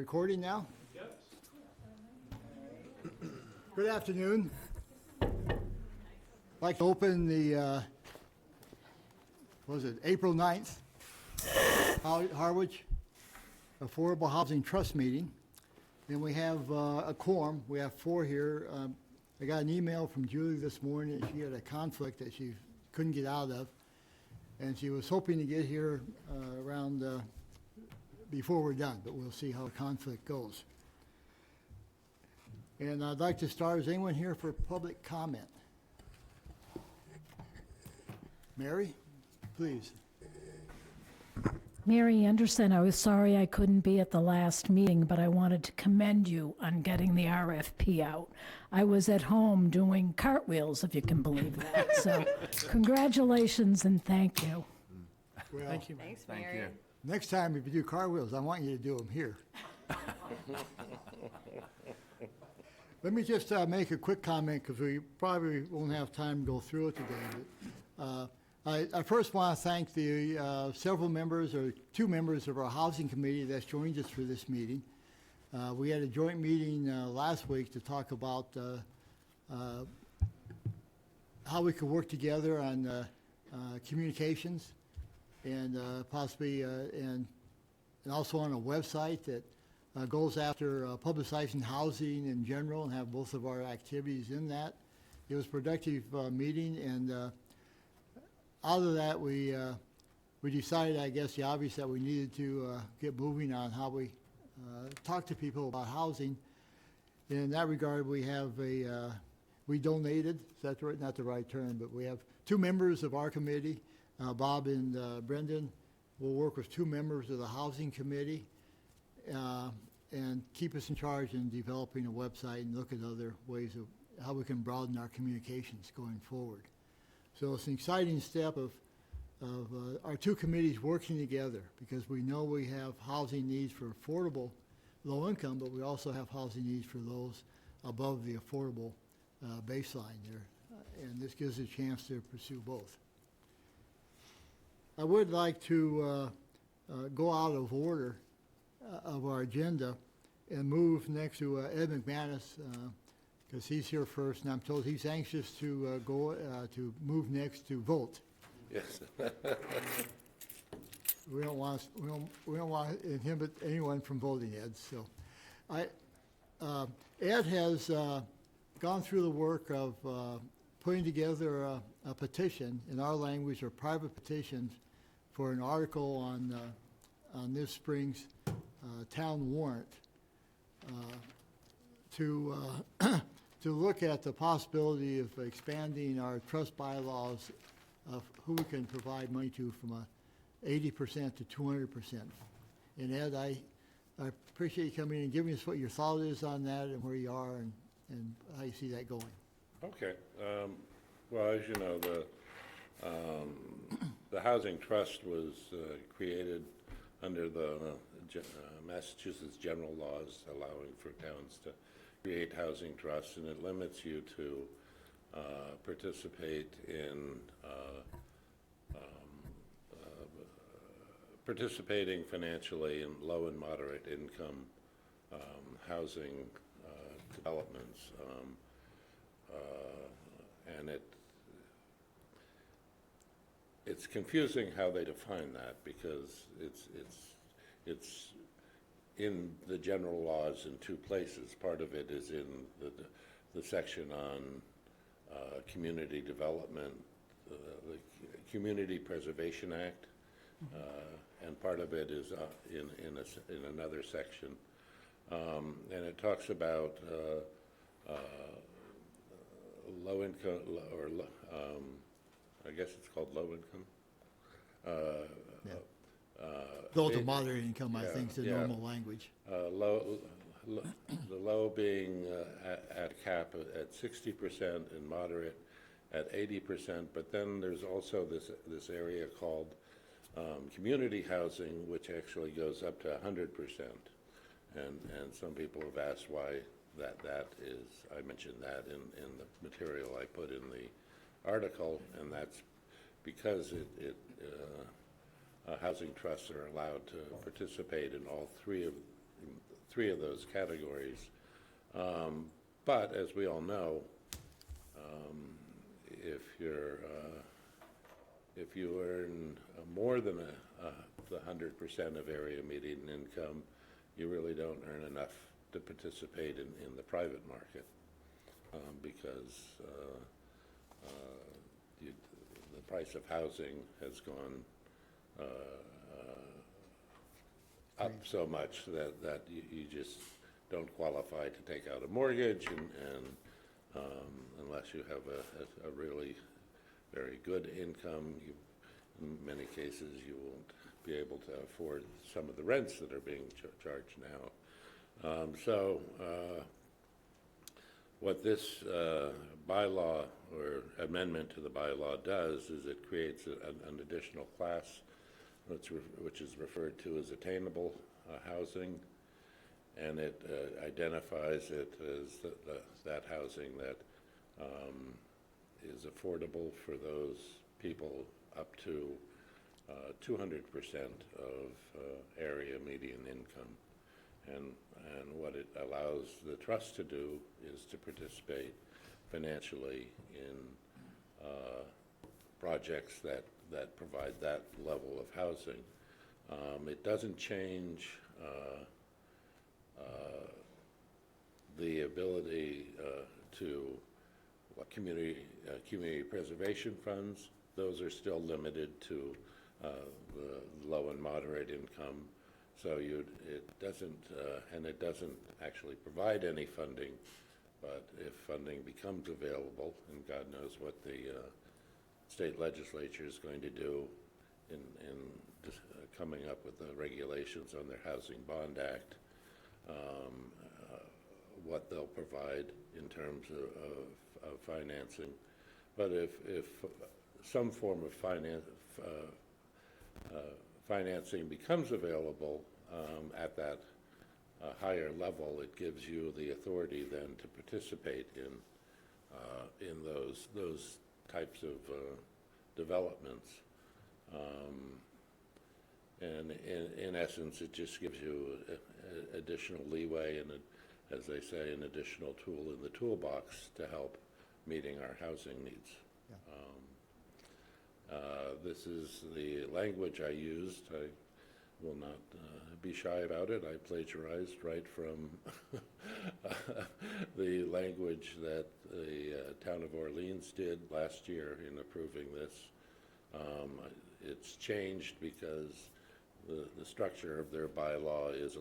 recording now? Yes. Good afternoon. I'd like to open the, April 9th, Harwich Affordable Housing Trust meeting. And we have a quorum. We have 4 here. I got an email from Julie this morning that she had a conflict that she couldn't get out of. And she was hoping to get here around before we're done, but we'll see how the conflict goes. And I'd like to start, is anyone here for public comment? Mary, please. Mary Anderson, I was sorry I couldn't be at the last meeting, but I wanted to commend you on getting the RFP out. I was at home doing cartwheels, if you can believe that. So congratulations and thank you. Well, Thank you. Thanks, Thank Mary. you. next time if you do car wheels, I want you to do them here. Let me just make a quick comment because we probably won't have time to go through it today. I first want to thank the several members, or 2 members of our housing committee that's joined us for this meeting. We had a joint meeting last week to talk about how we could work together on communications and possibly and also on a website that goes after publicizing housing in general and have both of our activities in that. It was a productive meeting, and out of that we decided, I guess, the obvious, that we needed to get moving on how we talk to people about housing. In that regard, we have we donated, that's not the right term, but we have 2 members of our committee, Bob and Brendan, will work with 2 members of the housing committee and keep us in charge in developing a website and look at other ways of how we can broaden our communications going forward. So it's an exciting step of our 2 committees working together, because we know we have housing needs for affordable low income, but we also have housing needs for those above the affordable baseline there. And this gives us a chance to pursue both. I would like to go out of order of our agenda and move next to Ed McManus, because he's here first, and I'm told he's anxious to to move next to vote. Yes. We don't want to inhibit anyone from voting, Ed. So, Ed has gone through the work of putting together a petition in our language, or private petitions, for an article on this spring's town warrant to look at the possibility of expanding our trust bylaws of who we can provide money to from 80% to 200%. And Ed, I appreciate you coming in and giving us what your thought is on that and where you are and how you see that going. Okay. Well, as you know, the Housing Trust was created under the Massachusetts general laws allowing for towns to create housing trusts, and it limits you to participate in participating financially in low and moderate income housing developments, and it's confusing how they define that, because it's in the general laws in 2 places. Part of it is in the section on community development, the Community Preservation Act, and part of it is in another section, and it talks about low income, or I guess it's called low income. Low to moderate income, I think, is the normal language. The low being at cap at 60% and moderate at 80%, but then there's also this area called community housing, which actually goes up to 100%. And some people have asked why that is. I mentioned that in the material I put in the article, and that's because housing trusts are allowed to participate in all three of those categories. But as we all know, if you earn more than the 100% of area median income, you really don't earn enough to participate in the private market, because the price of housing has gone up so much that you just don't qualify to take out a mortgage, and unless you have a really very good income, in many cases you won't be able to afford some of the rents that are being charged now. So what this bylaw or amendment to the bylaw does is it creates an additional class which is referred to as attainable housing, and it identifies it as that housing that is affordable for those people up to 200% of area median income. And what it allows the trust to do is to participate financially in projects that provide that level of housing. It doesn't change the ability to community preservation funds. Those are still limited to the low and moderate income. So it doesn't actually provide any funding, but if funding becomes available, and God knows what the state legislature is going to do in coming up with the regulations on their Housing Bond Act, what they'll provide in terms of financing. But if some form of financing becomes available at that higher level, it gives you the authority then to participate in those types of developments. And in essence, it just gives you additional leeway and, as they say, an additional tool in the toolbox to help meeting our housing needs. Yeah. This is the language I used. I will not be shy about it. I plagiarized right from the language that the town of Orleans did last year in approving this. It's changed because the structure of their bylaw is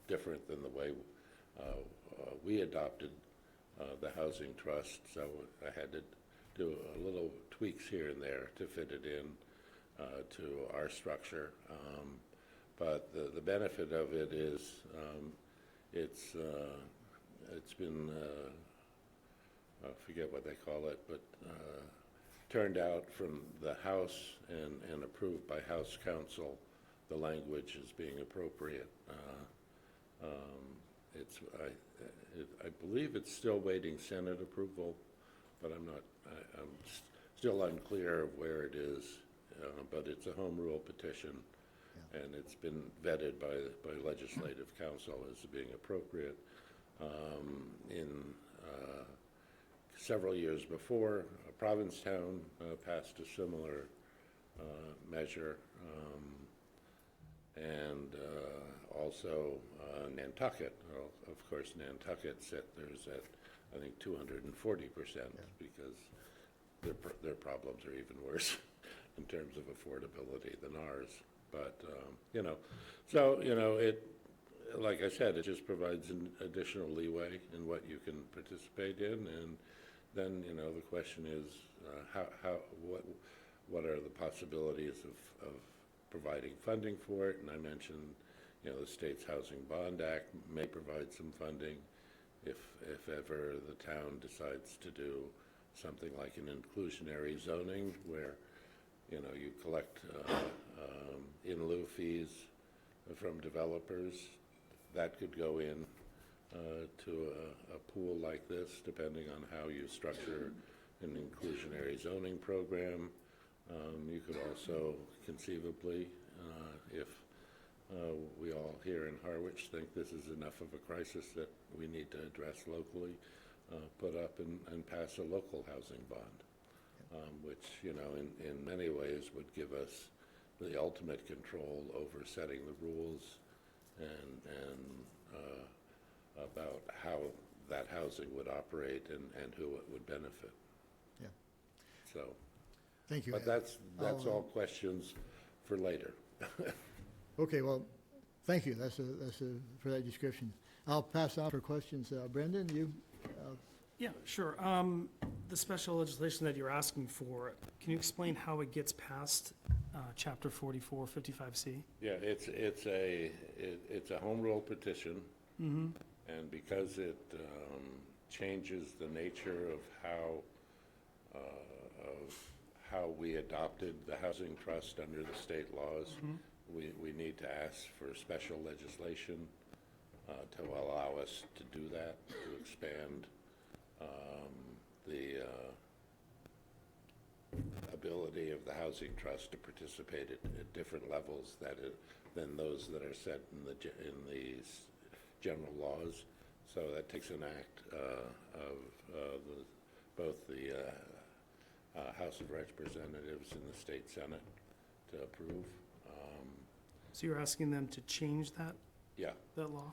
different than the way we adopted the housing trust, so I had to do a little tweaks here and there to fit it in to our structure. But the benefit of it is it's been, I forget what they call it, but turned out from the House and approved by House Counsel, the language is being appropriate. I believe it's still waiting Senate approval, but I'm still unclear of where it is. But it's a home rule petition, yeah, and it's been vetted by Legislative Council as being appropriate. In several years before, Provincetown passed a similar measure, and also Nantucket. Well, of course, Nantucket set theirs at, I think, 240%, yeah, because their problems are even worse in terms of affordability than ours. But so it, like I said, it just provides an additional leeway in what you can participate in, and then the question is what are the possibilities of providing funding for it? And I mentioned the state's Housing Bond Act may provide some funding if ever the town decides to do something like an inclusionary zoning where you collect in lieu fees from developers. That could go in to a pool like this, depending on how you structure an inclusionary zoning program. You could also conceivably, if We all here in Harwich think this is enough of a crisis that we need to address locally, put up and pass a local housing bond, which, you know, in many ways would give us the ultimate control over setting the rules and about how that housing would operate and who it would benefit. Yeah. So, Thank you. but that's I'll, all questions for later. Okay, well, thank you. For that description. I'll pass on for questions. Brendan, you? Yeah, sure. The special legislation that you're asking for, can you explain how it gets past Chapter 44, 55C? Yeah, it's a home rule petition, and because it changes the nature of how we adopted the housing trust under the state laws, we need to ask for special legislation to allow us to do that, to expand the ability of the housing trust to participate at different levels than those that are set in these general laws. So that takes an act of both the House of Representatives and the State Senate to approve. So you're asking them to change that Yeah, law?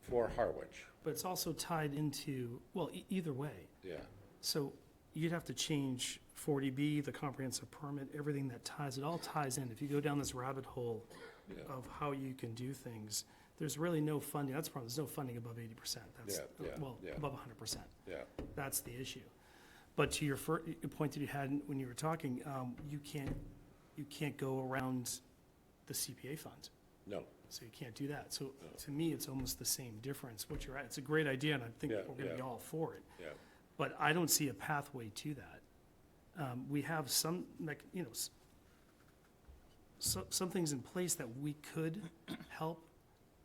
for Harwich, But it's also tied into, well, either way. yeah. So you'd have to change 40B, the comprehensive permit, everything that ties, it all ties in. If you go down this rabbit hole Yeah. of how you can do things, there's really no funding. That's the problem. There's no funding above 80%. That's, well, yeah. above 100%. Yeah, That's the issue. But to your point that you had when you were talking, you can't go around the CPA fund. no, So you can't do that. So to me, it's almost the same difference, what you're at. It's a great idea, and I think Yeah, we're gonna be yeah. all for it. yeah, But I don't see a pathway to that. We have some, some things in place that we could help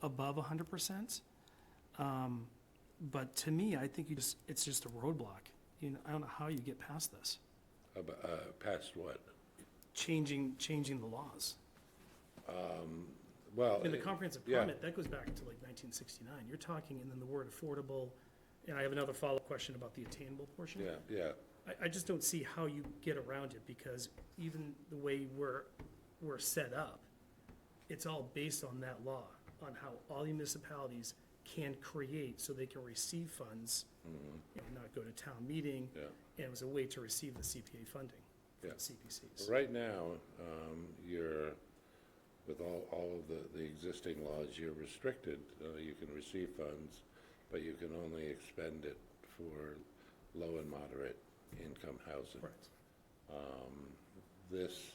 above 100%. But to me, I think it's just a roadblock. I don't know how you get past this, past what? changing the laws. Well. In the comprehensive yeah. permit, that goes back to like 1969. You're talking, and then the word affordable, and I have another follow-up question about the attainable portion. Yeah, yeah, I just don't see how you get around it, because even the way we're set up, it's all based on that law, on how all municipalities can create so they can receive funds, not go to town meeting, yeah. and it was a way to receive the CPA funding for Yeah. the CPCs. Right now, with all of the existing laws, you're restricted. You can receive funds, but you can only expend it for low and moderate income housing. Correct. This,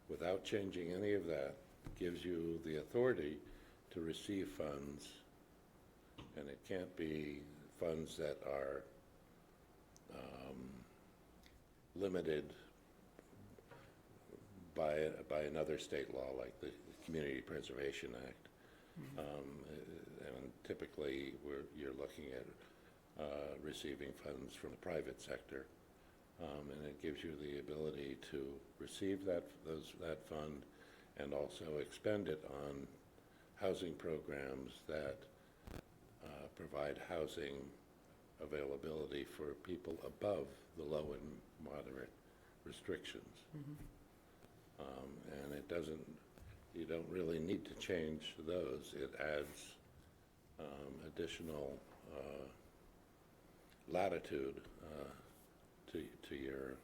without changing any of that, gives you the authority to receive funds, and it can't be funds that are limited by another state law, like the Community Preservation Act. And typically, you're looking at receiving funds from the private sector. And it gives you the ability to receive that fund and also expend it on housing programs that provide housing availability for people above the low and moderate restrictions. And you don't really need to change those. It adds additional latitude to your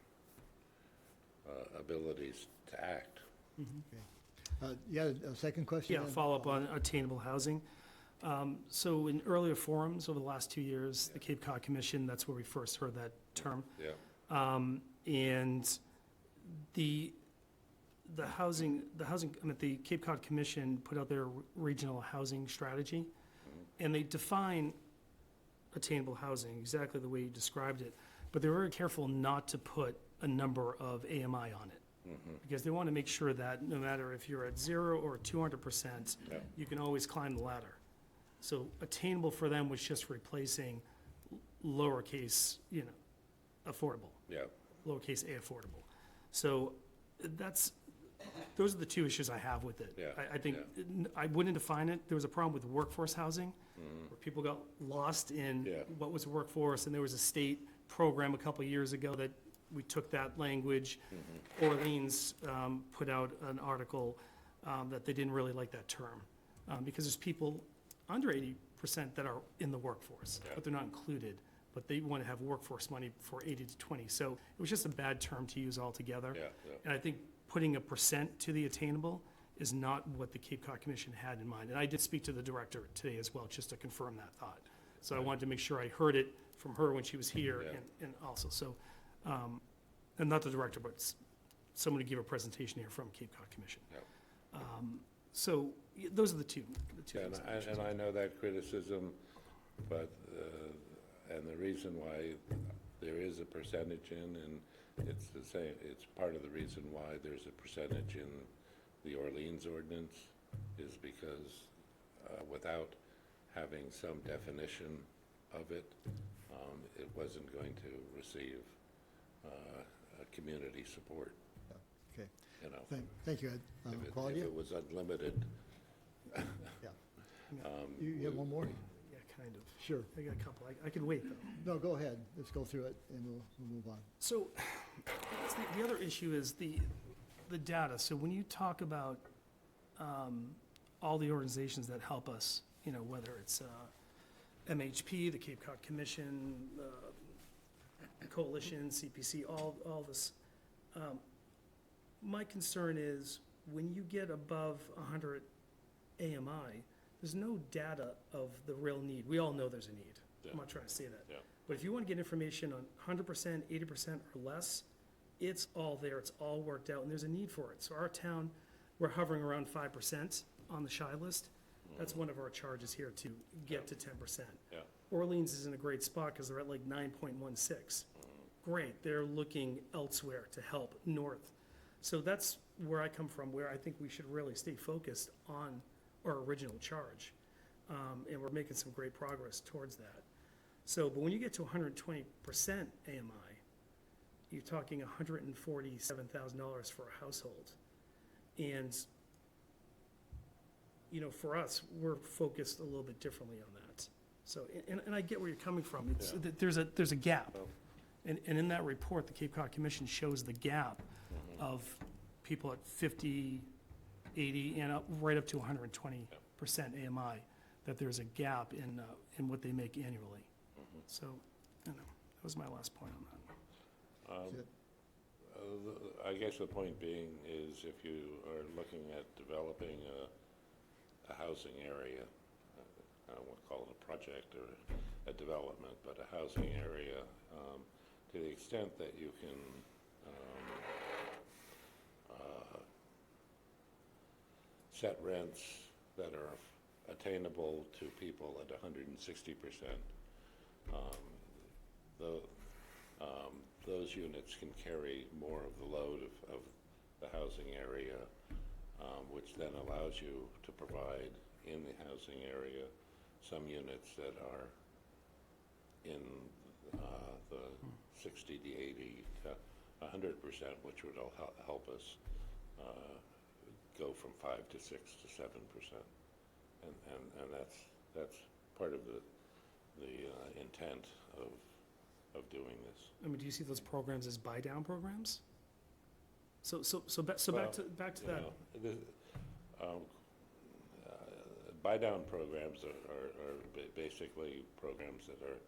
abilities to act. You had a second question? Yeah, then? follow up on attainable housing. So in earlier forums over the last 2 years, the Cape Cod Commission, that's where we first heard that term. Yeah, And the housing, the Cape Cod Commission put out their regional housing strategy, and they define attainable housing exactly the way you described it, but they were very careful not to put a number of AMI on it. Because they want to make sure that no matter if you're at 0 or 200%, Yeah. you can always climb the ladder. So attainable for them was just replacing lowercase, affordable, yeah, lowercase a affordable. So that's, those are the two issues I have with it. Yeah, I think, yeah. I wouldn't define it, there was a problem with workforce housing, where people got lost in Yeah. what was workforce, and there was a state program a couple of years ago that we took that language. Orleans put out an article that they didn't really like that term, because there's people under 80% that are in the workforce, Yeah. but they're not included, but they want to have workforce money for 80 to 20. So it was just a bad term to use altogether. Yeah, yeah. And I think putting a percent to the attainable is not what the Cape Cod Commission had in mind. And I did speak to the director today as well, just to confirm that thought. So I wanted to make sure I heard it from her when she was here Yeah. and also, so, and not the director, but someone who gave a presentation here from Cape Cod Commission. Yeah. So those are the two Yeah, things. and I know that criticism, but, and the reason why there is a percentage in, and it's the same, it's part of the reason why there's a percentage in the Orleans ordinance, is because without having some definition of it, it wasn't going to receive community support, Okay, you know. thank you, Ed. If Claudia? it was unlimited, Yeah. You have one more? Yeah, kind of. Sure. I got a couple. I can wait, though. No, go ahead. Let's go through it, and we'll move on. So, I guess the other issue is the data. So when you talk about all the organizations that help us, you know, whether it's MHP, the Cape Cod Commission, Coalition, CPC, all this, my concern is when you get above 100 AMI, there's no data of the real need. We all know there's a need. Yeah. I'm not trying to say that. Yeah. But if you want to get information on 100%, 80% or less, it's all there, it's all worked out, and there's a need for it. So our town, we're hovering around 5% on the shy list. That's one of our charges here, to get to 10%. yeah. Orleans is in a great spot because they're at like 9.16. Great, they're looking elsewhere to help north. So that's where I come from, where I think we should really stay focused on our original charge. And we're making some great progress towards that. So, but when you get to 120% AMI, you're talking $147,000 for a household. And, you know, for us, we're focused a little bit differently on that. So, and I get where you're coming from. It's, Yeah. there's a gap. Well- And in that report, the Cape Cod Commission shows the gap of people at 50, 80, and right up to 120% AMI, that there's a gap in what they make annually. So, you know, that was my last point on that. That's it. I guess the point being is if you are looking at developing a housing area, I don't want to call it a project or a development, but a housing area, to the extent that you can set rents that are attainable to people at 160%, those units can carry more of the load of the housing area, which then allows you to provide in the housing area some units that are in the 60 to 80 to 100%, which would all help us go from 5 to 6 to 7%, and that's part of the intent of doing this. I mean, do you see those programs as buy-down programs? So back to You that. know, buy-down programs are basically programs that are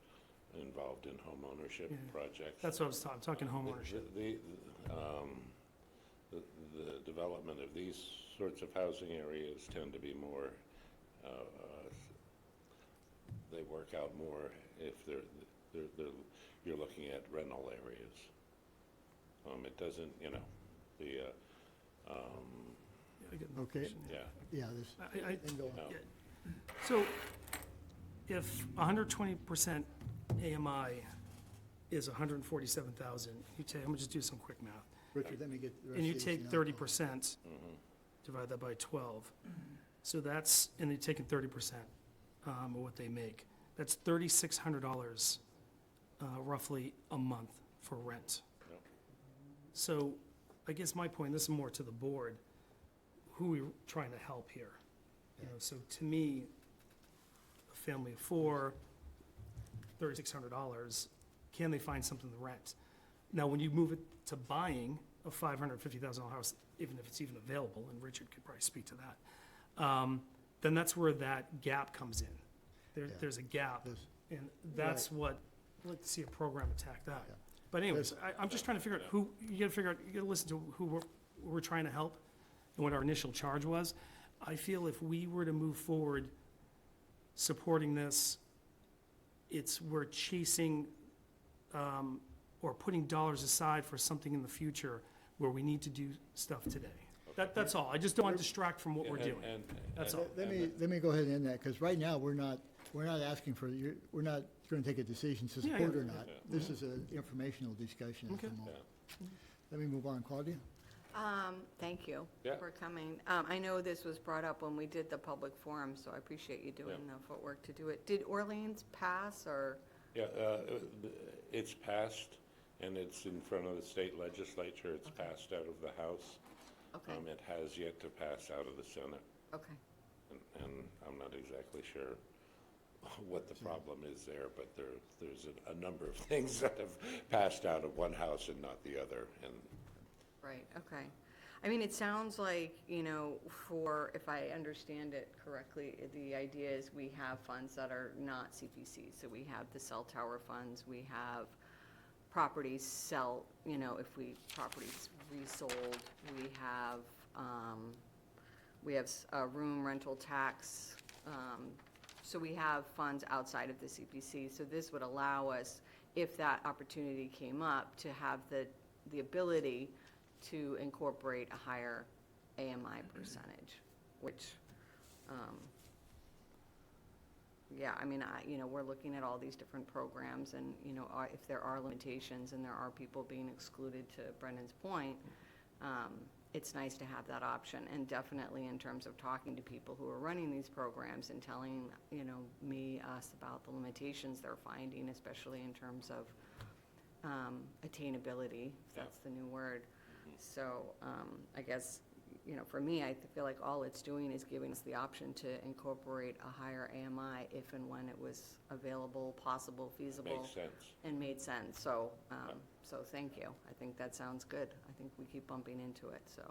involved in home ownership Yeah. projects. That's what I was talking home ownership. The development of these sorts of housing areas tend to be more, they work out more if you're looking at rental areas. It doesn't, you know, I get the Okay. question, yeah. Yeah, this, and go on. No. Yeah. So if 120% AMI is 147,000, you take, I'm gonna just do some quick math. Richard, let me get the rest And you of these take now. 30%, divide that by 12. So that's, and they're taking 30% of what they make. That's $3,600 roughly a month for rent. Yep. So I guess my point, this is more to the board, who we're trying to help here. You know, so to me, a family of four, $3,600, can they find something to rent? Now, when you move it to buying a $550,000 house, even if it's even available, and Richard could probably speak to that, then that's where that gap comes in. There's a gap, There's- and that's what, I'd like to see a program attack that. Yeah. But anyways, I'm just trying to figure out who, you gotta figure out, you gotta listen to who we're trying to help and what our initial charge was. I feel if we were to move forward supporting this, we're chasing, or putting dollars aside for something in the future where we need to do stuff today. That's all. I just don't want to distract from what we're doing. That's all. Let me go ahead and end that, because right now, we're not asking for, we're not going to take a decision to Yeah, support yeah. or not. This is an informational discussion at the Okay. moment. Let me move on. Claudia? Thank you Yeah. for coming. I know this was brought up when we did the public forum, so I appreciate you doing the footwork to do it. Did Orleans pass, or? Yeah, it's passed, and it's in front of the state legislature. It's passed out of the House. Okay, It has yet to pass out of the Senate, okay, and I'm not exactly sure what the problem is there, but there's a number of things that have passed out of one house and not the other, and right, okay. I mean, it sounds like, you know, if I understand it correctly, the idea is we have funds that are not CPC. So we have the cell tower funds, we have properties properties resold, we have room rental tax. So we have funds outside of the CPC. So this would allow us, if that opportunity came up, to have the ability to incorporate a higher AMI percentage, which, yeah, I mean, we're looking at all these different programs, and, if there are limitations and there are people being excluded, to Brendan's point, it's nice to have that option. And definitely in terms of talking to people who are running these programs and telling, us about the limitations they're finding, especially in terms of attainability, if that's the new word. So I guess, for me, I feel like all it's doing is giving us the option to incorporate a higher AMI if and when it was available, possible, feasible. makes sense. And made sense. So, so thank you. I think that sounds good. I think we keep bumping into it, so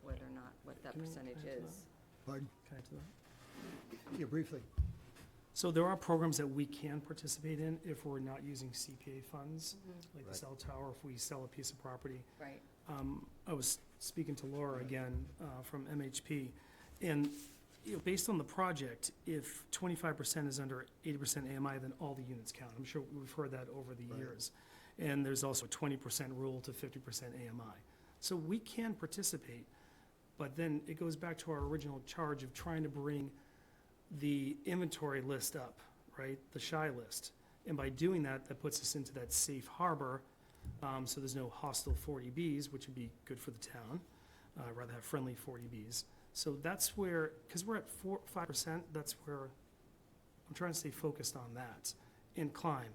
whether or not what that Can I percentage answer that? is. Pardon? Can I add to that? Yeah, briefly. So there are programs that we can participate in if we're not using CPA funds, like the Right. cell tower, if we sell a piece of property. Right. I was speaking to Laura again from MHP, and based on the project, if 25% is under 80% AMI, then all the units count. I'm sure we've heard that over the Right. years. And there's also a 20% rule to 50% AMI. So we can participate, but then it goes back to our original charge of trying to bring the inventory list up, right, the shy list. And by doing that, that puts us into that safe harbor, so there's no hostile 40Bs, which would be good for the town. I'd rather have friendly 40Bs. So that's where, because we're at 5%, that's where I'm trying to stay focused on that and climb.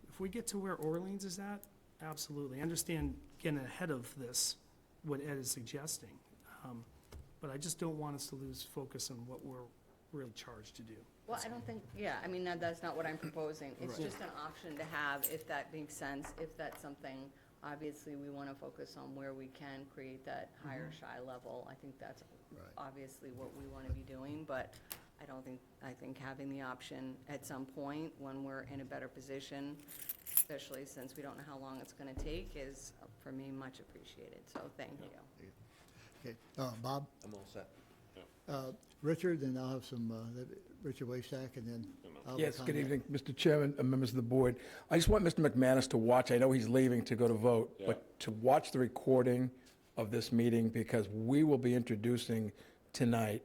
If we get to where Orleans is at, absolutely. I understand getting ahead of this, what Ed is suggesting. But I just don't want us to lose focus on what we're really charged to do. Well, I don't think, yeah, I mean, that's not what I'm proposing. It's Right. just an option to have, if that makes sense, if that's something, obviously, we want to focus on where we can create that higher shy level. I think that's Right. obviously what we want to be doing, but I think having the option at some point, when we're in a better position, especially since we don't know how long it's going to take, is, for me, much appreciated. So thank you. Okay, Bob? I'm all set. Richard, and I'll have some, Richard Waystack, and then I'll have a Yes, good comment. evening, Mr. Chairman, and members of the board. I just want Mr. McManus to watch, I know he's leaving to go to vote, but to watch the recording of this meeting, because we will be introducing tonight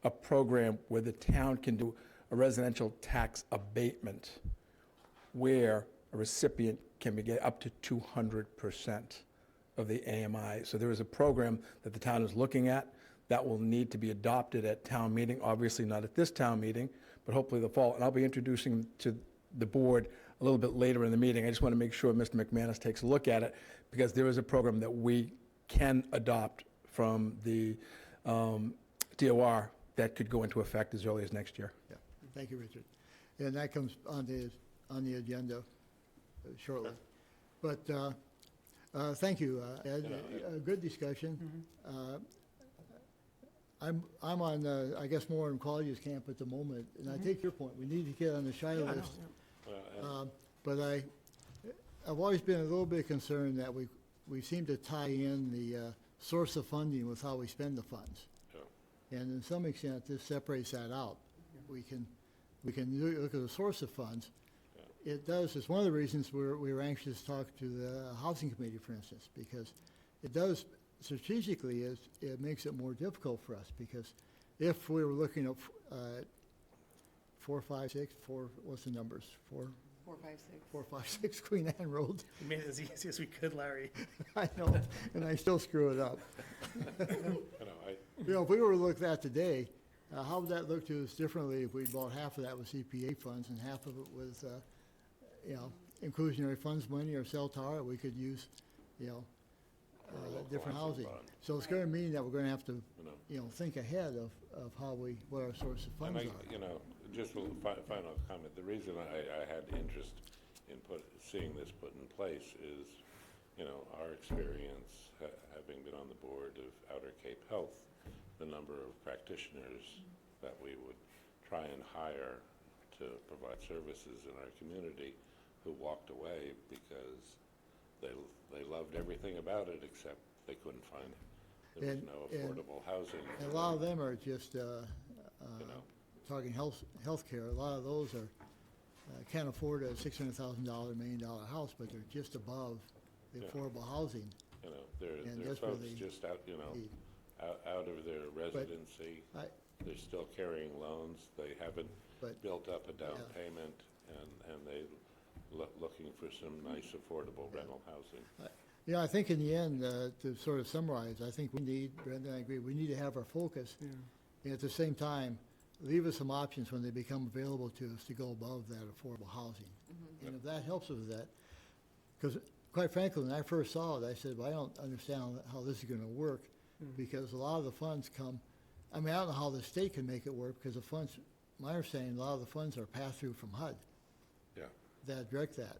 a program where the town can do a residential tax abatement, where a recipient can get up to 200% of the AMI. So there is a program that the town is looking at that will need to be adopted at town meeting, obviously not at this town meeting, but hopefully the fall. And I'll be introducing to the board a little bit later in the meeting. I just want to make sure Mr. McManus takes a look at it, because there is a program that we can adopt from the DOR that could go into effect as early as next year. Yeah, thank you, Richard. And that comes on the agenda shortly. But thank you, Ed. A good discussion. I'm on, I guess, more in Claudia's camp at the moment, and I take your point. We need to get on the shy list. But I've always been a little bit concerned that we seem to tie in the source of funding with how we spend the funds. Yeah. And in some extent, this separates that out. We can look at the source of funds. It does, it's one of the reasons we were anxious to talk to the Housing Committee, for instance, because it does, strategically, it makes it more difficult for us, because if we were looking at 4, 5, 6, what's the numbers? 4, 5, 6 Queen Anne Road. We made it as easy as we could, Larry. I know, and I still screw it up. You know, If we were to look at that today, how would that look to us differently if we bought half of that with CPA funds and half of it with, inclusionary funds money or cell tower? We could use, different housing. bond. So it's going to mean that we're going to have to, You know. think ahead of what our source of funds And are. just a final comment, the reason I had interest in seeing this put in place is, our experience, having been on the board of Outer Cape Health, the number of practitioners that we would try and hire to provide services in our community who walked away because they loved everything about it, except they couldn't find it. There was And- no and- affordable housing. And a lot of them are just, know. talking healthcare, a lot of those are, can't afford a $600,000, $1 million house, but they're just above the Yeah. affordable housing. They're And they're that's where folks they just out, need. out of their residency. I- They're still carrying loans. They haven't But- built up a down Yeah. payment, and they looking for some nice affordable rental housing. I think in the end, to sort of summarize, I think Brenda, I agree, we need to have our focus. And at the same time, leave us some options when they become available to us to go above that affordable housing. And if that helps us with that, because quite frankly, when I first saw it, I said, well, I don't understand how this is going to work, because a lot of the funds come, I don't know how the state can make it work, because the funds, my understanding, a lot of the funds are passed through from HUD Yeah. that direct that.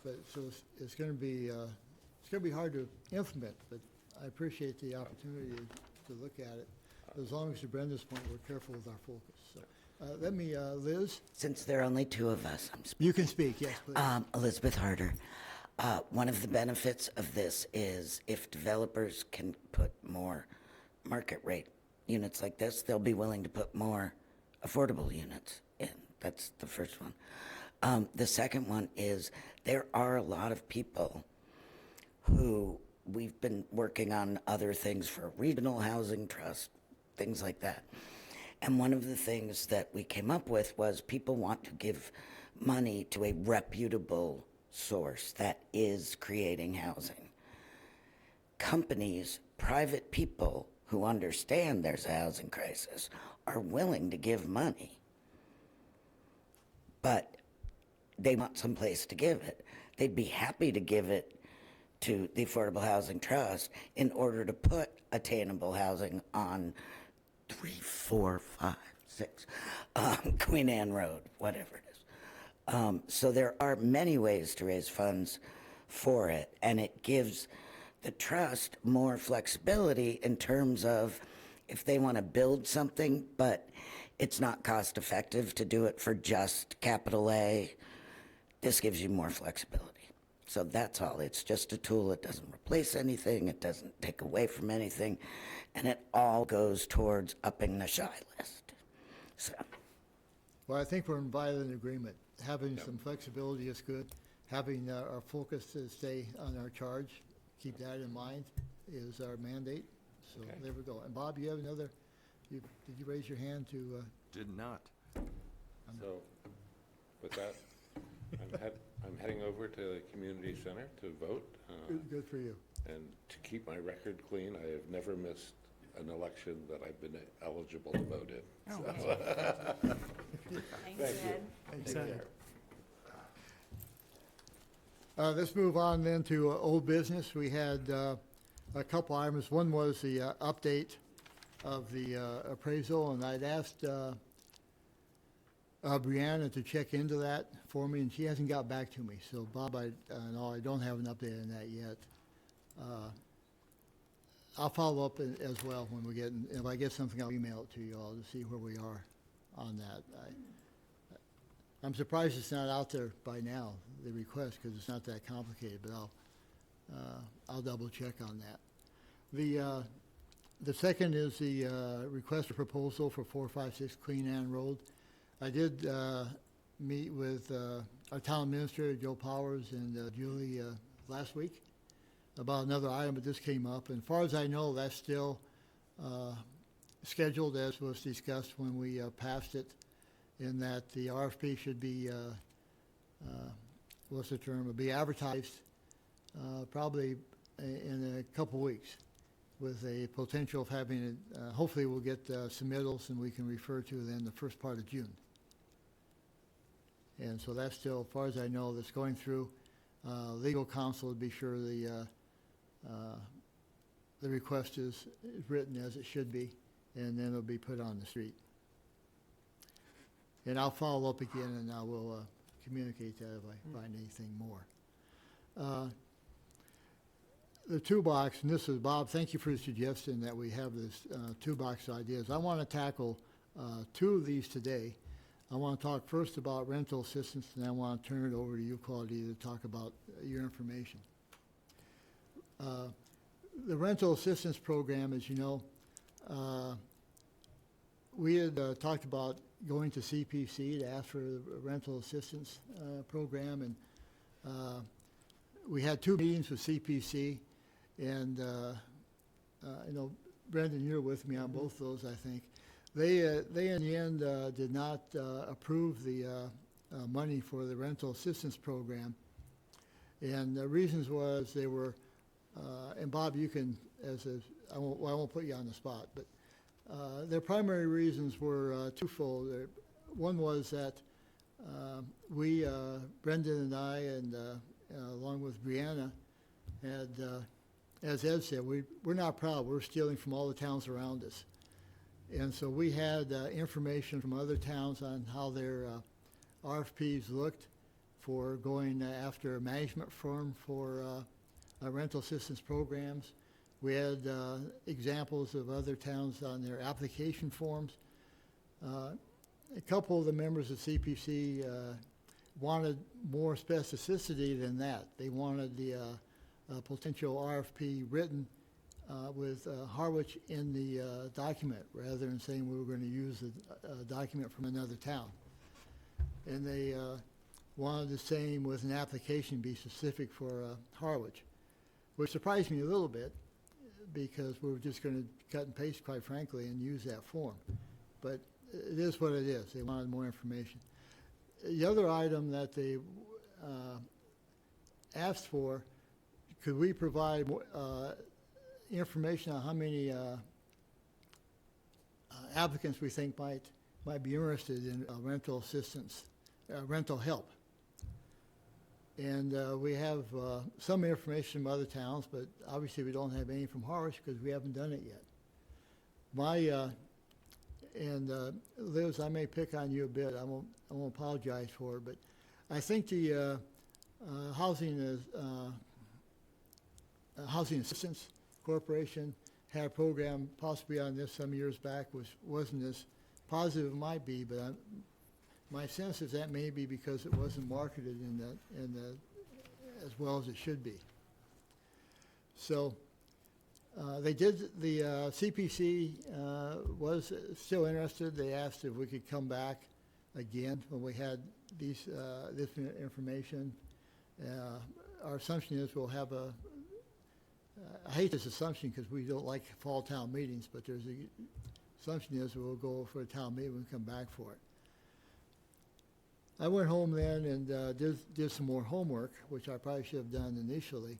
But, so it's going to be hard to implement, but I appreciate the opportunity to look at it. As long as to Brenda's point, we're careful with our focus. So, let me, Liz, Since there are only two of us, I'm you can speak, yes, please. Elizabeth Harder. One of the benefits of this is if developers can put more market rate units like this, they'll be willing to put more affordable units in. That's the first one. The second one is there are a lot of people who we've been working on other things for regional housing trust, things like that. And one of the things that we came up with was people want to give money to a reputable source that is creating housing. Companies, private people who understand there's a housing crisis are willing to give money, but they want some place to give it. They'd be happy to give it to the Affordable Housing Trust in order to put attainable housing on 3, 4, 5, 6 Queen Anne Road, whatever it is. So there are many ways to raise funds for it, and it gives the trust more flexibility in terms of if they want to build something, but it's not cost effective to do it for just capital A, this gives you more flexibility. So that's all. It's just a tool. It doesn't replace anything. It doesn't take away from anything. And it all goes towards upping the shy list. So, Well, I think we're in violent agreement. Having some flexibility is good. Having our focus to stay on our charge, keep that in mind, is our mandate. So Okay. there we go. And Bob, you have another, did you raise your hand to, Did not. So with that, I'm heading over to the community center to vote. good for you. And to keep my record clean, I have never missed an election that I've been eligible to vote in. So, Thank you, Ed. Take care. Let's move on then to old business. We had a couple items. One was the update of the appraisal, and I'd asked Brianna to check into that for me, and she hasn't got back to me. So Bob, no, I don't have an update on that yet. I'll follow up as well when we get, if I get something, I'll email it to you all to see where we are on that. I'm surprised it's not out there by now, the request, because it's not that complicated, but I'll double check on that. The second is the request for proposal for 456 Queen Anne Road. I did meet with our town administrator, Joe Powers, and Julie last week about another item, but this came up. And as far as I know, that's still scheduled as was discussed when we passed it, in that the RFP should be, what's the term, it'll be advertised probably in a couple weeks, with a potential of having it, hopefully we'll get submittals and we can refer to then the first part of June. And so that's still, as far as I know, that's going through. Legal counsel to be sure the request is written as it should be, and then it'll be put on the street. And I'll follow up again, and I will communicate that if I find anything more. The toolbox, and this is, Bob, thank you for the suggestion that we have this toolbox ideas. I want to tackle two of these today. I want to talk first about rental assistance, and I want to turn it over to you, Claudia, to talk about your information. The rental assistance program, as you know, we had talked about going to CPC to ask for a rental assistance program, and we had 2 meetings with CPC, and you know, Brendan, you're with me on both those, I think. They in the end did not approve the money for the rental assistance program, and the reasons was they were, and Bob, you can, I won't put you on the spot, but their primary reasons were twofold. One was that we, Brendan and I, and along with Brianna, had, as Ed said, we're not proud. We're stealing from all the towns around us. And so we had information from other towns on how their RFPs looked for going after a management firm for rental assistance programs. We had examples of other towns on their application forms. A couple of the members of CPC wanted more specificity than that. They wanted the potential RFP written with Harwich in the document, rather than saying we were going to use a document from another town. And they wanted the same with an application be specific for Harwich, which surprised me a little bit, because we were just going to cut and paste, quite frankly, and use that form. But it is what it is. They wanted more information. The other item that they asked for, could we provide more, information on how many applicants we think might be interested in rental assistance, rental help. And we have some information from other towns, but obviously we don't have any from Harwich because we haven't done it yet. Liz, I may pick on you a bit. I won't apologize for it, but I think the Housing Assistance Corporation had a program possibly on this some years back, which wasn't as positive as it might be, but my sense is that may be because it wasn't marketed as well as it should be. So they did, the CPC was still interested. They asked if we could come back again when we had this information. Our assumption is we'll have I hate this assumption because we don't like fall town meetings, but there's a assumption is we'll go for a town meeting and come back for it. I went home then and did some more homework, which I probably should have done initially.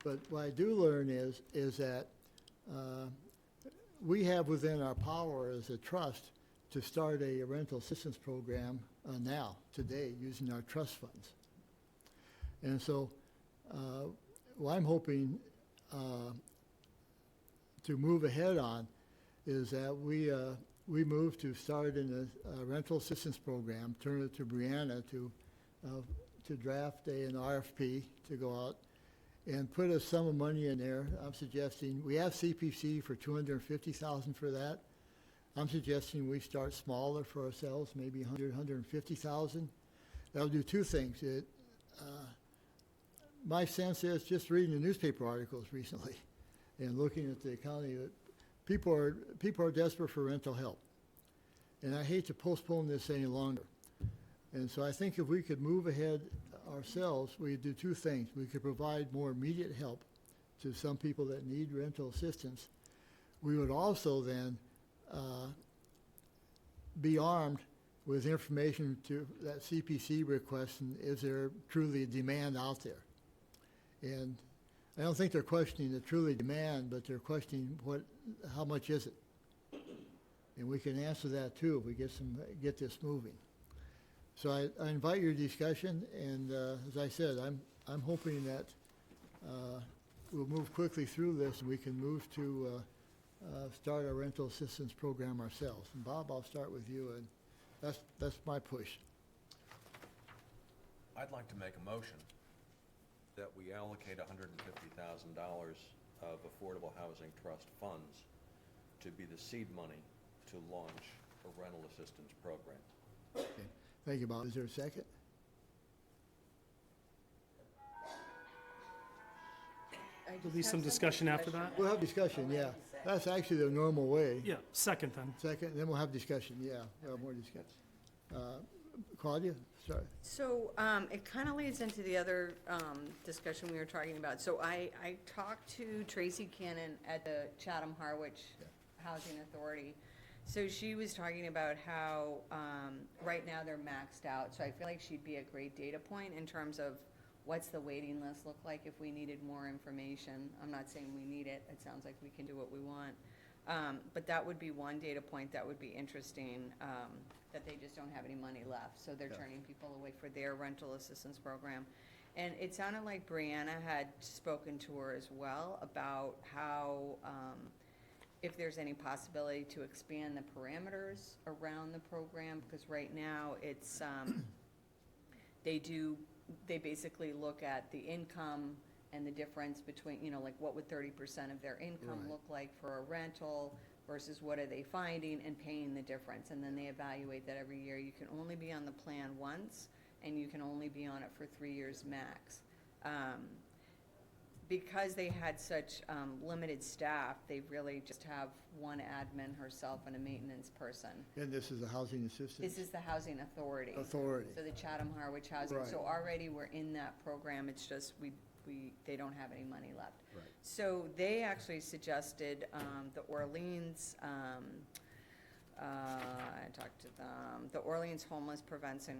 But what I do learn is that we have within our power as a trust to start a rental assistance program now, today, using our trust funds. And so what I'm hoping to move ahead on is that we moved to start in a rental assistance program, turn it to Brianna to draft an RFP to go out and put a sum of money in there. I'm suggesting, we have CPC for $250,000 for that. I'm suggesting we start smaller for ourselves, maybe $150,000. That'll do two things. My sense is, just reading the newspaper articles recently and looking at the economy, people are desperate for rental help. And I hate to postpone this any longer. And so I think if we could move ahead ourselves, we could do two things. We could provide more immediate help to some people that need rental assistance. We would also then be armed with information to that CPC request, and is there truly a demand out there? And I don't think they're questioning the truly demand, but they're questioning how much is it? And we can answer that too if we get this moving. So I invite your discussion, and as I said, I'm hoping that we'll move quickly through this, and we can move to start our rental assistance program ourselves. And Bob, I'll start with you, and that's my push. I'd like to make a motion that we allocate $150,000 of Affordable Housing Trust funds to be the seed money to launch a rental assistance program. Okay. Thank you, Bob. Is there a second? There'll be some discussion after that. We'll have discussion, yeah. That's actually the normal way. Yeah, second then. Second, then we'll have discussion, yeah. We'll have more discussion. Claudia, sorry. So it kind of leads into the other discussion we were talking about. So I talked to Tracy Cannon at the Chatham Harwich Housing Authority. So she was talking about how right now they're maxed out. So I feel like she'd be a great data point in terms of what's the waiting list look like if we needed more information. I'm not saying we need it. It sounds like we can do what we want. But that would be one data point that would be interesting, that they just don't have any money left. So they're turning people away for their rental assistance program. And it sounded like Brianna had spoken to her as well about how, if there's any possibility to expand the parameters around the program, because right now it's, they basically look at the income and the difference between, like what would 30% of their income Right. look like for a rental versus what are they finding and paying the difference. And then they evaluate that every year. You can only be on the plan once, and you can only be on it for 3 years max. Because they had such limited staff, they really just have one admin herself and a maintenance person. And this is a housing assistance This is the Housing Authority. authority. So the Chatham Harwich Housing, Right. so already we're in that program, it's just they don't have any money left. Right. So they actually suggested the Orleans, I talked to them, the Orleans Homeless Prevention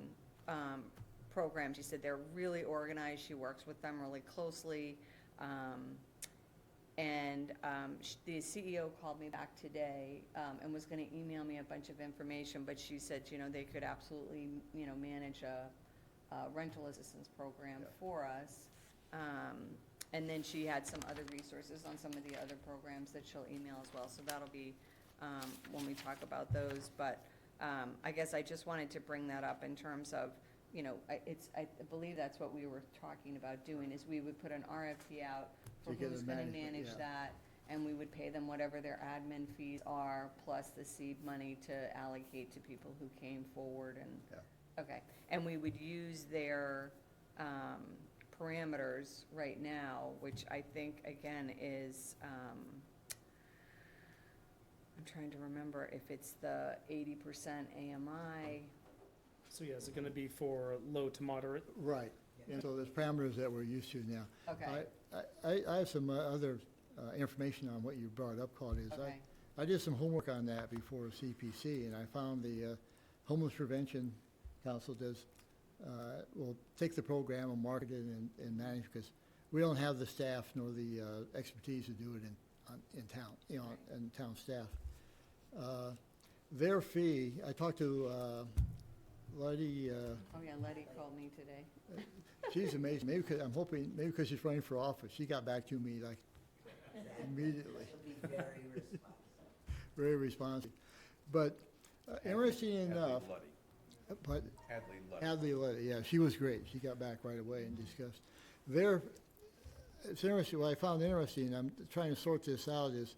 Program. She said they're really organized, she works with them really closely. The CEO called me back today and was going to email me a bunch of information, but she said, they could absolutely, manage a rental assistance program for us. And then she had some other resources on some of the other programs that she'll email as well. So that'll be when we talk about those. But I guess I just wanted to bring that up in terms of, I believe that's what we were talking about doing, is we would put an RFP out for To get who's a going to management, manage yeah. that, and we would pay them whatever their admin fees are, plus the seed money to allocate to people who came forward and, Yeah. okay. And we would use their parameters right now, which I think, again, is, I'm trying to remember if it's the 80% AMI. So yeah, is it gonna be for low to moderate? Right. And so there's parameters that we're used to now. Okay. I have some other information on what you brought up, Claudia. Okay. I did some homework on that before CPC, and I found the Homeless Prevention Council will take the program and market it and manage, because we don't have the staff nor the expertise to do it in town, in town staff. Their fee, I talked to Letty, Oh, yeah, Letty called me today. she's amazing. Maybe because she's running for office. She got back to me like immediately. very responsive. But interesting enough, but Hadley Luddy. Hadley Luddy, yeah, she was great. She got back right away and discussed. It's interesting, what I found interesting, I'm trying to sort this out, is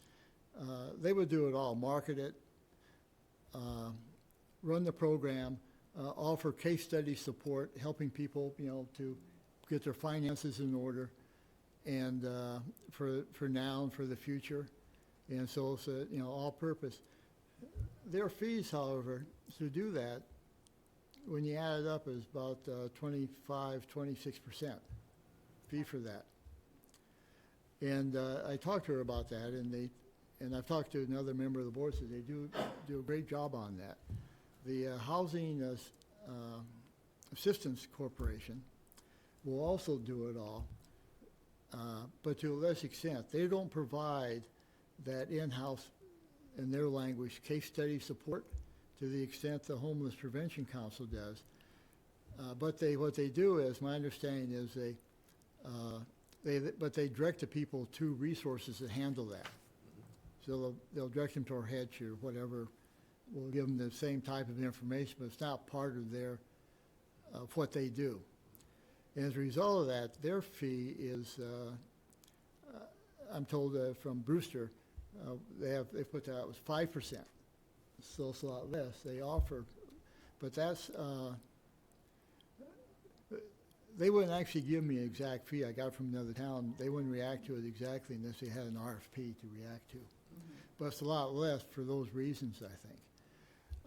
they would do it all, market it, run the program, offer case study support, helping people, to get their finances in order, and for now and for the future. And so it's all purpose. Their fees, however, to do that, when you add it up, is about 26% fee for that. And I talked to her about that, and I've talked to another member of the board, said they do a great job on that. The Housing Assistance Corporation will also do it all, but to a less extent. They don't provide that in-house, in their language, case study support to the extent the Homeless Prevention Council does. But what they do is, my understanding is they direct the people to resources that handle that. So they'll direct them to our heads or whatever. We'll give them the same type of information, but it's not part of what they do. And as a result of that, their fee is, I'm told from Brewster, they put that out was 5%. So it's a lot less they offer, but that's they wouldn't actually give me an exact fee I got from another town. They wouldn't react to it exactly unless they had an RFP to react to. But it's a lot less for those reasons, I think.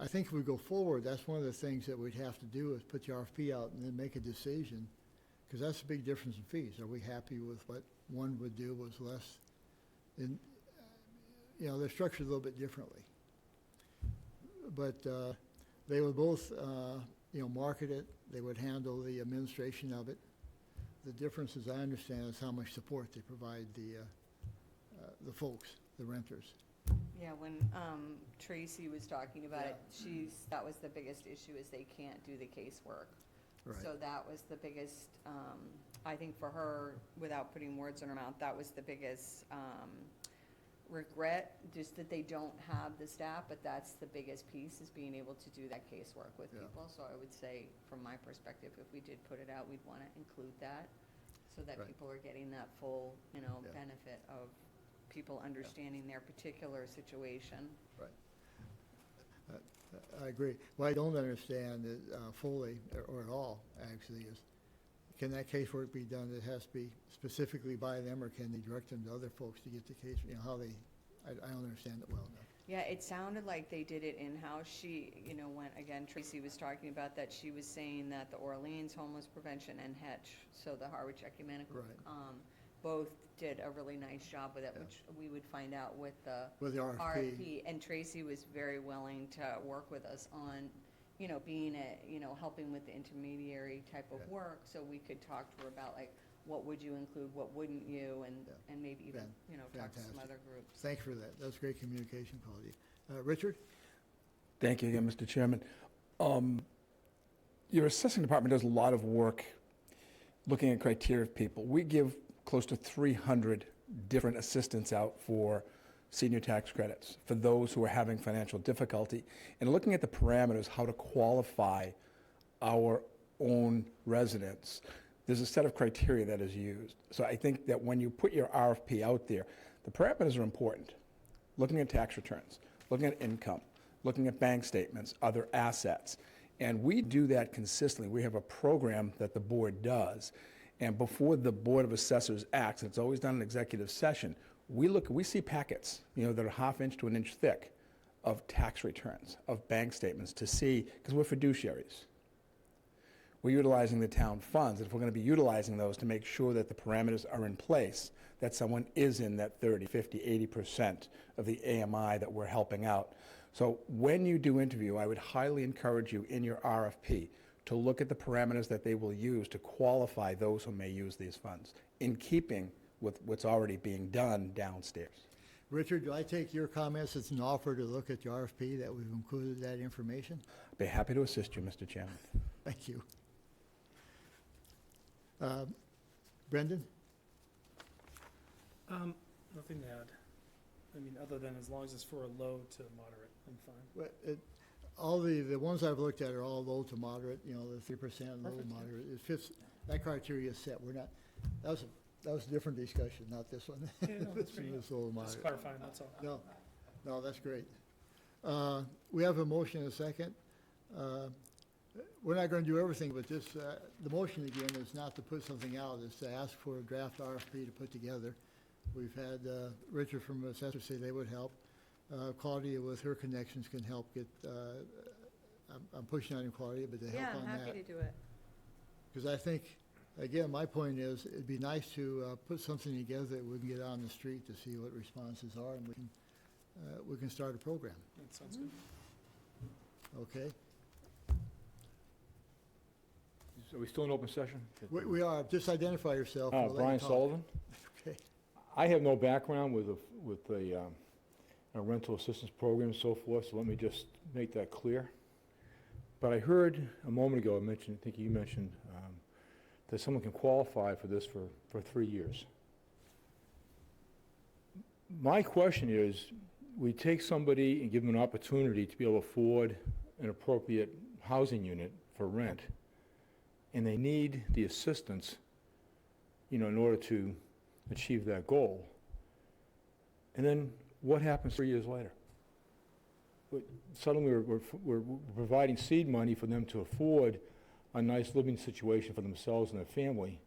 I think if we go forward, that's one of the things that we'd have to do is put the RFP out and then make a decision, because that's a big difference in fees. Are we happy with what one would do was less? And, they're structured a little bit differently. But they would both, market it. They would handle the administration of it. The difference, as I understand, is how much support they provide the folks, the renters. Yeah, when Tracy was talking about it, that was the biggest issue, is they can't do the casework. Right. So that was the biggest, I think for her, without putting words in her mouth, that was the biggest regret, just that they don't have the staff, but that's the biggest piece, is being able to do that casework with people. So I would say, from my perspective, if we did put it out, we'd want to include that, so that Right. people are getting that full, benefit of people understanding their particular situation. Right. I agree. What I don't understand is, fully, or at all, actually, is can that casework be done, it has to be specifically by them, or can they direct them to other folks to get the case, I don't understand it well enough. Yeah, it sounded like they did it in-house. She, when Tracy was talking about that, she was saying that the Orleans Homeless Prevention and Hetch, so the Harwich Ecumenical, Right. Both did a really nice job with it, Yeah. which we would find out with the With the RFP. RFP. And Tracy was very willing to work with us on, being helping with the intermediary type of Yeah. work, so we could talk to her about, like, what would you include, what wouldn't you, and, Yeah. and maybe even, talk to some Fantastic. other groups. Thank you for that. That's great communication quality. Richard? Thank you again, Mr. Chairman. Your assessing department does a lot of work looking at criteria of people. We give close to 300 different assistance out for senior tax credits for those who are having financial difficulty, and looking at the parameters, how to qualify our own residents. There's a set of criteria that is used. So I think that when you put your RFP out there, the parameters are important. Looking at tax returns, looking at income, looking at bank statements, other assets. And we do that consistently. We have a program that the board does. And before the Board of Assessors acts, and it's always done in executive session, we see packets, that are ½ inch to 1 inch thick of tax returns, of bank statements to see, because we're fiduciaries. We're utilizing the town funds, and if we're going to be utilizing those to make sure that the parameters are in place, that someone is in that 30, 50, 80% of the AMI that we're helping out. So when you do interview, I would highly encourage you in your RFP to look at the parameters that they will use to qualify those who may use these funds, in keeping with what's already being done downstairs. Richard, do I take your comments as an offer to look at the RFP, that we've included that information? I'd be happy to assist you, Mr. Chairman. Thank you. Brendan? Nothing to add. I mean, other than as long as it's for a low to moderate, I'm fine. But all the ones I've looked at are all low to moderate, you know, the 3% low to moderate. It fits, that criteria is set. We're not, that was a different discussion, not this one. Yeah, no, that's This great. one is low to Just moderate. clarifying, that's all. No, that's great. We have a motion and a second. We're not going to do everything, but this, the motion again is not to put something out, it's to ask for a draft RFP to put together. We've had Richard from Assessor say they would help. Claudia with her connections can help get, I'm pushing on you, Claudia, but to Yeah, help I'm on happy that. to do it. Because I think, again, my point is, it'd be nice to put something together that we can get out on the street to see what responses are, and we can start a program, That sounds good. okay? Are we still in open session? We are, just identify yourself. We'll let you Brian talk. Sullivan. Okay. I have no background with a rental assistance program and so forth, so let me just make that clear. But I heard a moment ago, I think you mentioned, that someone can qualify for this for 3 years. My question is, we take somebody and give them an opportunity to be able to afford an appropriate housing unit for rent, and they need the assistance, you know, in order to achieve that goal. And then what happens 3 years later? Suddenly we're providing seed money for them to afford a nice living situation for themselves and their family.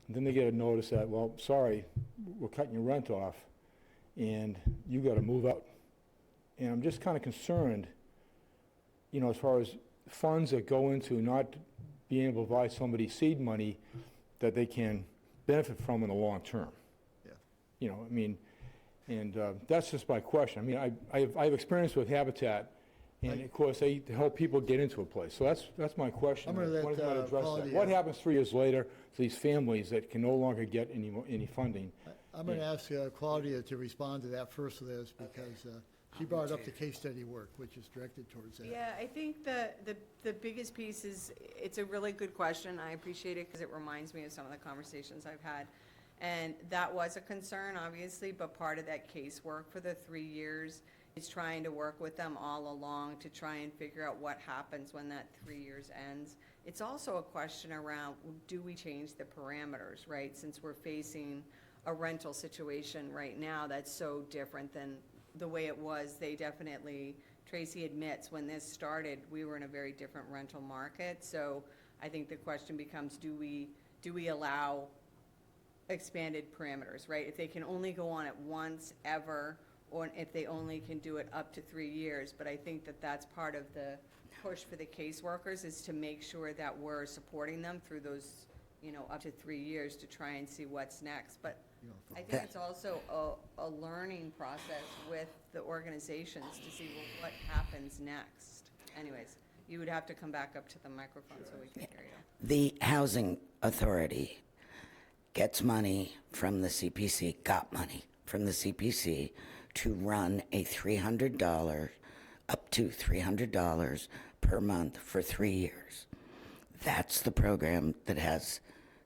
And then they get a notice that, well, sorry, we're cutting your rent off and you got to move out. And I'm just kind of concerned, you know, as far as funds that go into not being able to provide somebody seed money that they can benefit from in the long term. Yeah. You know, I mean, and that's just my question. I mean, I have experience with Habitat, and of course, they help people get into a place. So that's my question. I'm gonna I let, wanted to address that. Claudia- What happens 3 years later to these families that can no longer get any funding? I'm going to ask Claudia to respond to that first, Liz, because she brought up the case study work, which is directed towards that. Yeah, I think the biggest piece is, it's a really good question. I appreciate it because it reminds me of some of the conversations I've had. And that was a concern, obviously, but part of that casework for the 3 years is trying to work with them all along to try and figure out what happens when that 3 years ends. It's also a question around, do we change the parameters, right? Since we're facing a rental situation right now that's so different than the way it was. They definitely, Tracy admits, when this started, we were in a very different rental market. So I think the question becomes, do we allow expanded parameters, right? If they can only go on it once, ever, or if they only can do it up to 3 years. But I think that that's part of the push for the caseworkers, is to make sure that we're supporting them through those, you know, up to 3 years to try and see what's next. But I think it's also a learning process with the organizations to see, well, what happens next. Anyways, you would have to come back up to the microphone so we can hear you. The Housing Authority gets money from the CPC, got money from the CPC to run a $300, up to $300 per month for 3 years. That's the program that has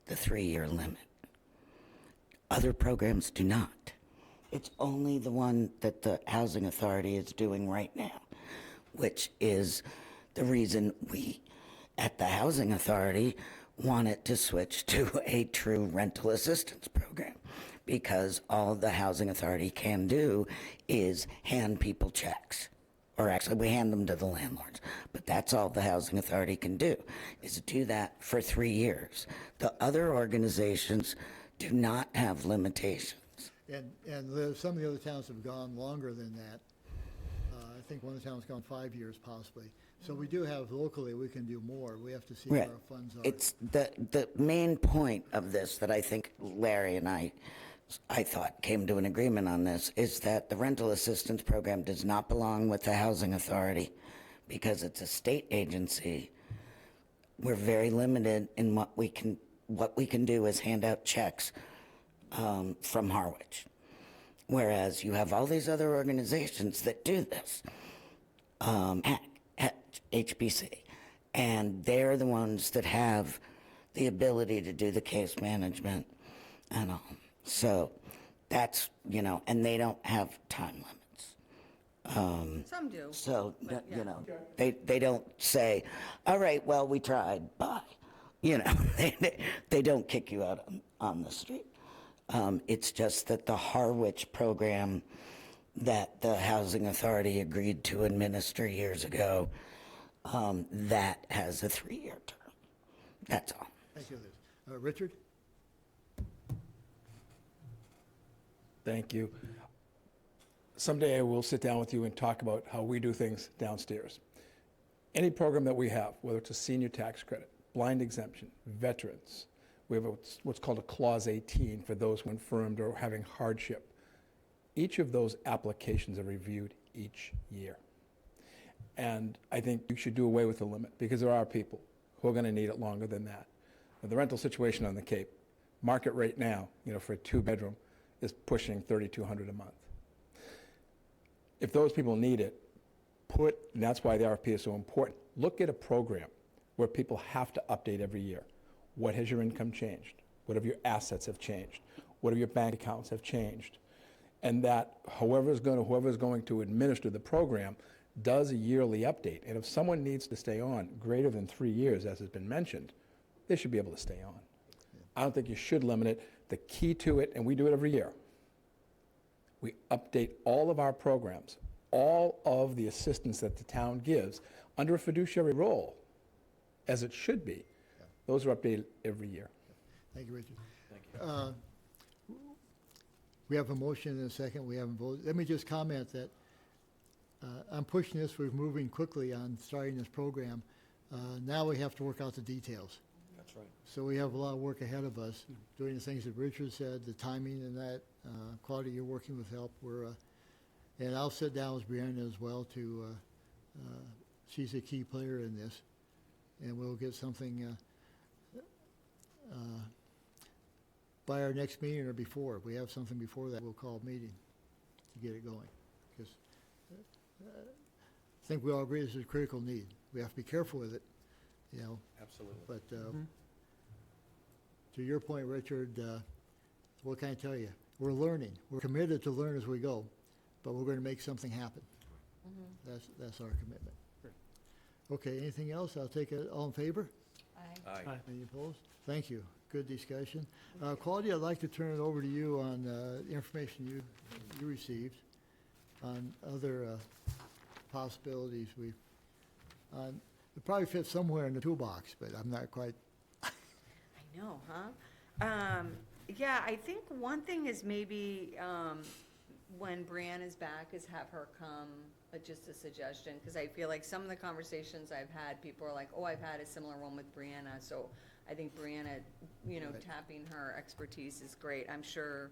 the 3-year limit. Other programs do not. It's only the one that the Housing Authority is doing right now, which is the reason we, at the Housing Authority, wanted to switch to a true rental assistance program, because all the Housing Authority can do is hand people checks. Or actually, we hand them to the landlords. But that's all the Housing Authority can do, is do that for 3 years. The other organizations do not have limitations. And Liz, some of the other towns have gone longer than that. I think one of the towns gone 5 years possibly. So we do have locally, we can do more. We have to see where Right. our funds are. It's the main point of this that I think Larry and I thought came to an agreement on this, is that the rental assistance program does not belong with the Housing Authority because it's a state agency. We're very limited in what we can do is hand out checks from Harwich. Whereas you have all these other organizations that do this at HBC, and they're the ones that have the ability to do the case management and all. So That's, and they don't have time limits. Some do. So, But, yeah. they don't say, all right, well, we tried, bye. They don't kick you out on the street. It's just that the Harwich program that the Housing Authority agreed to administer years ago, that has a 3-year term. That's all. Thank you, Liz. Richard? Thank you. Someday I will sit down with you and talk about how we do things downstairs. Any program that we have, whether it's a senior tax credit, blind exemption, veterans, we have what's called a Clause 18 for those who are infirmed or having hardship. Each of those applications are reviewed each year. And I think you should do away with the limit, because there are people who are going to need it longer than that. Now, the rental situation on the Cape, market rate now, for a 2-bedroom, is pushing $3,200 a month. If those people need it, and that's why the RFP is so important, look at a program where people have to update every year. What has your income changed? What have your assets have changed? What have your bank accounts have changed? And that whoever's going to administer the program does a yearly update. And if someone needs to stay on greater than 3 years, as has been mentioned, they should be able to stay on. I don't think you should limit it. The key to it, and we do it every year, we update all of our programs, all of the assistance that the town gives under a fiduciary role, as it should be. Those are updated every year. Thank you, Richard. Thank you. We have a motion and a second. We haven't voted. Let me just comment that I'm pushing this. We're moving quickly on starting this program. Now we have to work out the details. That's right. So we have a lot of work ahead of us, doing the things that Richard said, the timing and that. Claudia, you're working with help. And I'll sit down with Brianna as well she's a key player in this. And we'll get something by our next meeting or before. If we have something before that, we'll call a meeting to get it going. Because I think we all agree this is a critical need. We have to be careful with it, Absolutely. But to your point, Richard, what can I tell you? We're learning. We're committed to learn as we go, but we're going to make something happen. That's our commitment. Okay, anything else? I'll take it. All in favor? Aye. Any opposed? Thank you. Good discussion. Claudia, I'd like to turn it over to you on information you received on other possibilities. It probably fits somewhere in the toolbox, but I'm not quite. I know, huh? Yeah, I think one thing is maybe when Brianne is back is have her come, just a suggestion, because I feel like some of the conversations I've had, people are like, oh, I've had a similar one with Brianna, so I think Brianna, tapping her expertise is great. I'm sure,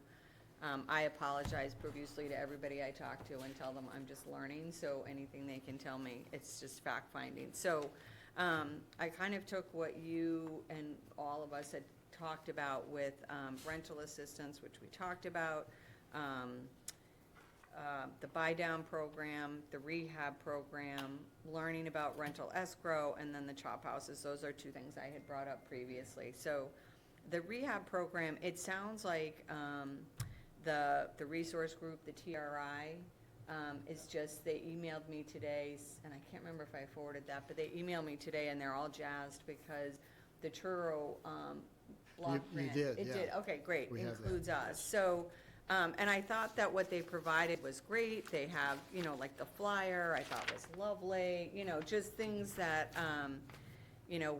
I apologize profusely to everybody I talk to and tell them I'm just learning, so anything they can tell me, it's just fact-finding. So I kind of took what you and all of us had talked about with rental assistance, which we talked about, the buy-down program, the rehab program, learning about rental escrow, and then the chop houses. Those are 2 things I had brought up previously. So the rehab program, it sounds like the resource group, the TRI, is just, they emailed me today, and I can't remember if I forwarded that, but they emailed me today, and they're all jazzed because the Truro block You grant. did, It yeah. did, okay, great, We have that, includes us. So, and I thought that what they provided was great. They have, like the flyer, I thought was lovely, just things that,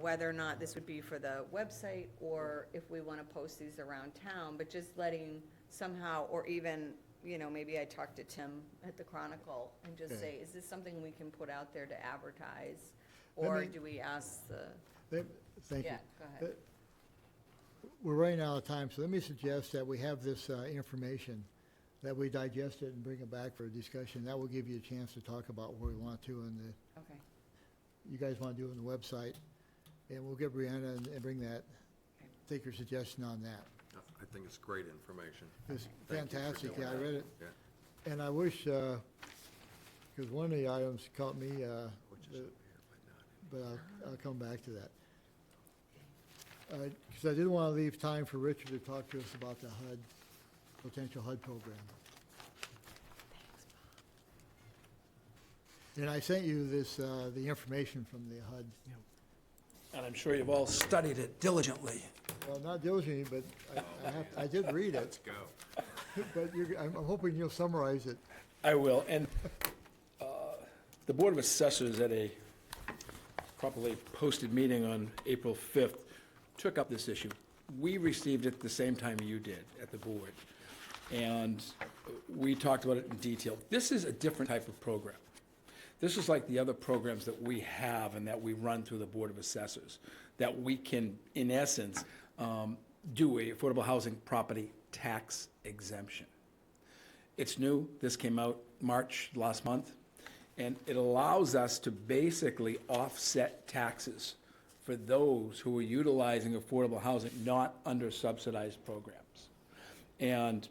whether or not this would be for the website or if we want to post these around town, but just letting somehow, or even, maybe I talk to Tim at the Chronicle and just say, is this something we can put out there to advertise? Or do we ask the, Thank you. yeah, go ahead. We're running out of time, so let me suggest that we have this information, that we digest it and bring it back for a discussion. That will give you a chance to talk about where we want to, and Okay. you guys want to do it on the website. And we'll get Brianna and bring that, take your suggestion on that. I think it's great information. It's Thank you for fantastic. doing Yeah, I that. read it. Yeah. And I wish, because one of the items caught me, Which is over here, but not in. but I'll come back to that. Because I didn't want to leave time for Richard to talk to us about the HUD potential HUD program. And I sent you this, the information from the HUD. And I'm sure you've all studied it diligently. Well, not diligently, but I did read it. Let's go. But I'm hoping you'll summarize it. I will, and the Board of Assessors at a properly posted meeting on April 5th took up this issue. We received it the same time you did at the board, and we talked about it in detail. This is a different type of program. This is like the other programs that we have and that we run through the Board of Assessors, that we can, in essence, do a affordable housing property tax exemption. It's new. This came out March last month, and it allows us to basically offset taxes for those who are utilizing affordable housing not under subsidized programs. And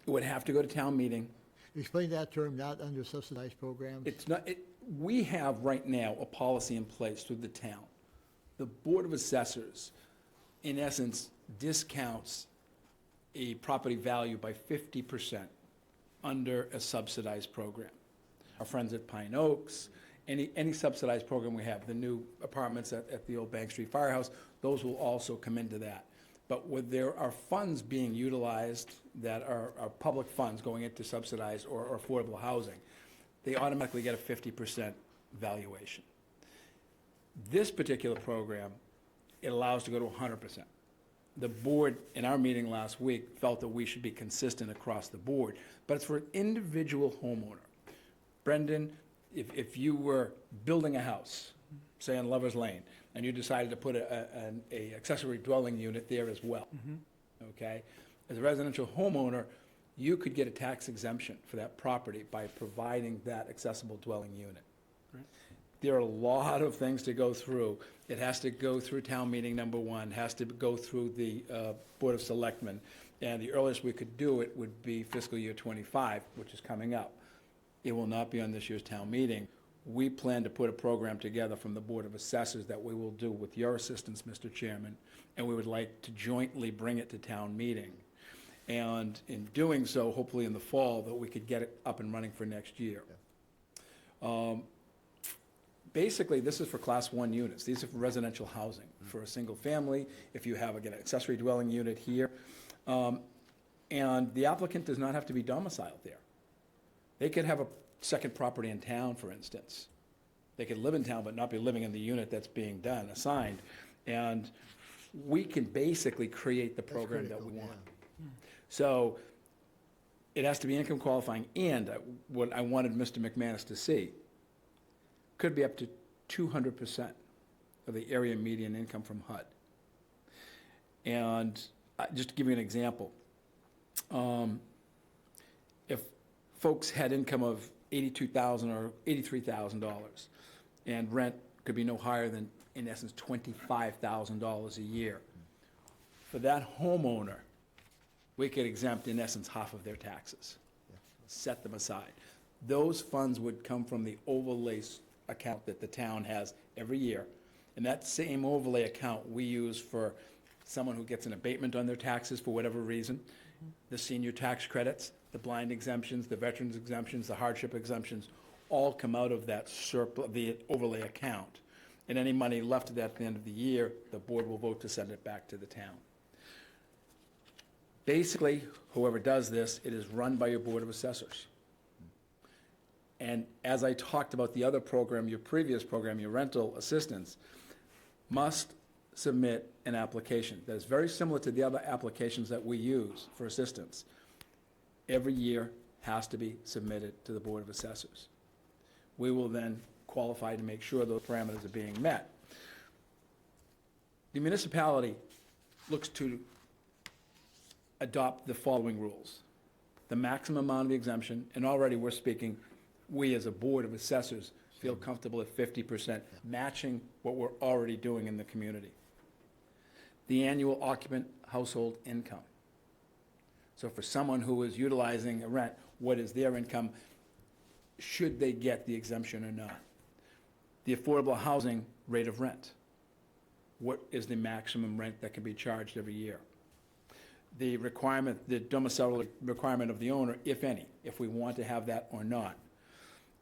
it would have to go to town meeting. Explain that term, not under subsidized programs. It's not, we have right now a policy in place through the town. The Board of Assessors, in essence, discounts a property value by 50% under a subsidized program. Our friends at Pine Oaks, any subsidized program we have, the new apartments at the old Bank Street Firehouse, those will also come into that. But where there are funds being utilized that are public funds going into subsidized or affordable housing, they automatically get a 50% valuation. This particular program, it allows to go to 100%. The board, in our meeting last week, felt that we should be consistent across the board, but it's for an individual homeowner. Brendan, if you were building a house, say on Lover's Lane, and you decided to put an accessory dwelling unit there as well, okay? As a residential homeowner, you could get a tax exemption for that property by providing that accessible dwelling unit. Right. There are a lot of things to go through. It has to go through town meeting number one, has to go through the Board of Selectmen, and the earliest we could do it would be fiscal year '25, which is coming up. It will not be on this year's town meeting. We plan to put a program together from the Board of Assessors that we will do with your assistance, Mr. Chairman, and we would like to jointly bring it to town meeting. And in doing so, hopefully in the fall, that we could get it up and running for next year. Basically, this is for Class 1 units. These are for residential housing, for a single family, if you have, again, an accessory dwelling unit here. And the applicant does not have to be domiciled there. They could have a second property in town, for instance. They could live in town but not be living in the unit that's being done, assigned. And we can basically create the program that we want. So it has to be income qualifying, and what I wanted Mr. McManus to see, could be up to 200% of the area median income from HUD. And just to give you an example, if folks had income of $82,000 or $83,000, and rent could be no higher than, in essence, $25,000 a year, for that homeowner, we could exempt, in essence, half of their taxes, set them aside. Those funds would come from the overlay account that the town has every year, and that same overlay account we use for someone who gets an abatement on their taxes for whatever reason, the senior tax credits, the blind exemptions, the veterans exemptions, the hardship exemptions, all come out of that surplus, the overlay account. And any money left at the end of the year, the board will vote to send it back to the town. Basically, whoever does this, it is run by your Board of Assessors. And as I talked about the other program, your previous program, your rental assistance, must submit an application that is very similar to the other applications that we use for assistance. Every year has to be submitted to the Board of Assessors. We will then qualify to make sure those parameters are being met. The municipality looks to adopt the following rules. The maximum amount of the exemption, and already we're speaking, we as a Board of Assessors feel comfortable at 50%, matching what we're already doing in the community. The annual occupant household income. So for someone who is utilizing a rent, what is their income? Should they get the exemption or not? The affordable housing rate of rent. What is the maximum rent that can be charged every year? the requirement, the domiciliary requirement of the owner, if any, if we want to have that or not.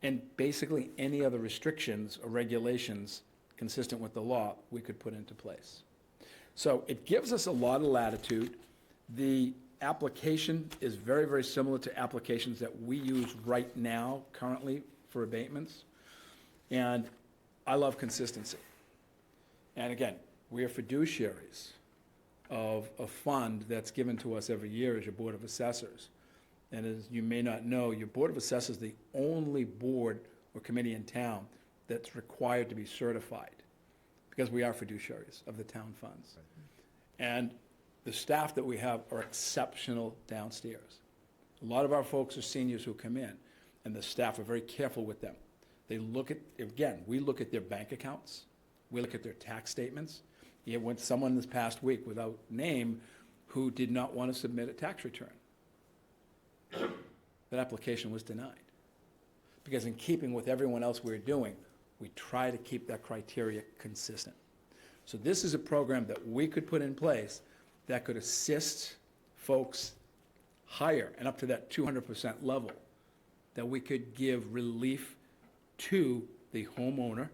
And basically, any other restrictions or regulations consistent with the law, we could put into place. So it gives us a lot of latitude. The application is very, very similar to applications that we use right now, currently, for abatements. And I love consistency. And again, we are fiduciaries of a fund that's given to us every year as your Board of Assessors. And as you may not know, your Board of Assessors is the only board or committee in town that's required to be certified, because we are fiduciaries of the town funds. And the staff that we have are exceptional downstairs. A lot of our folks are seniors who come in, and the staff are very careful with them. They look at, again, we look at their bank accounts, we look at their tax statements. You went someone this past week, without name, who did not want to submit a tax return. That application was denied. Because in keeping with everyone else we're doing, we try to keep that criteria consistent. So this is a program that we could put in place that could assist folks higher and up to that 200% level, that we could give relief to the homeowner,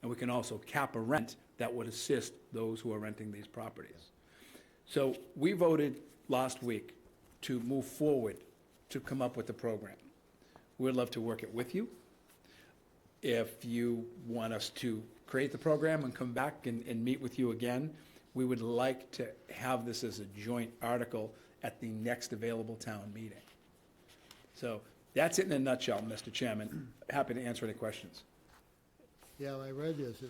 and we can also cap a rent that would assist those who are renting these properties. So we voted last week to move forward to come up with the program. We'd love to work it with you. If you want us to create the program and come back and meet with you again, we would like to have this as a joint article at the next available town meeting. So that's it in a nutshell, Mr. Chairman. Happy to answer any questions. Yeah, I read this.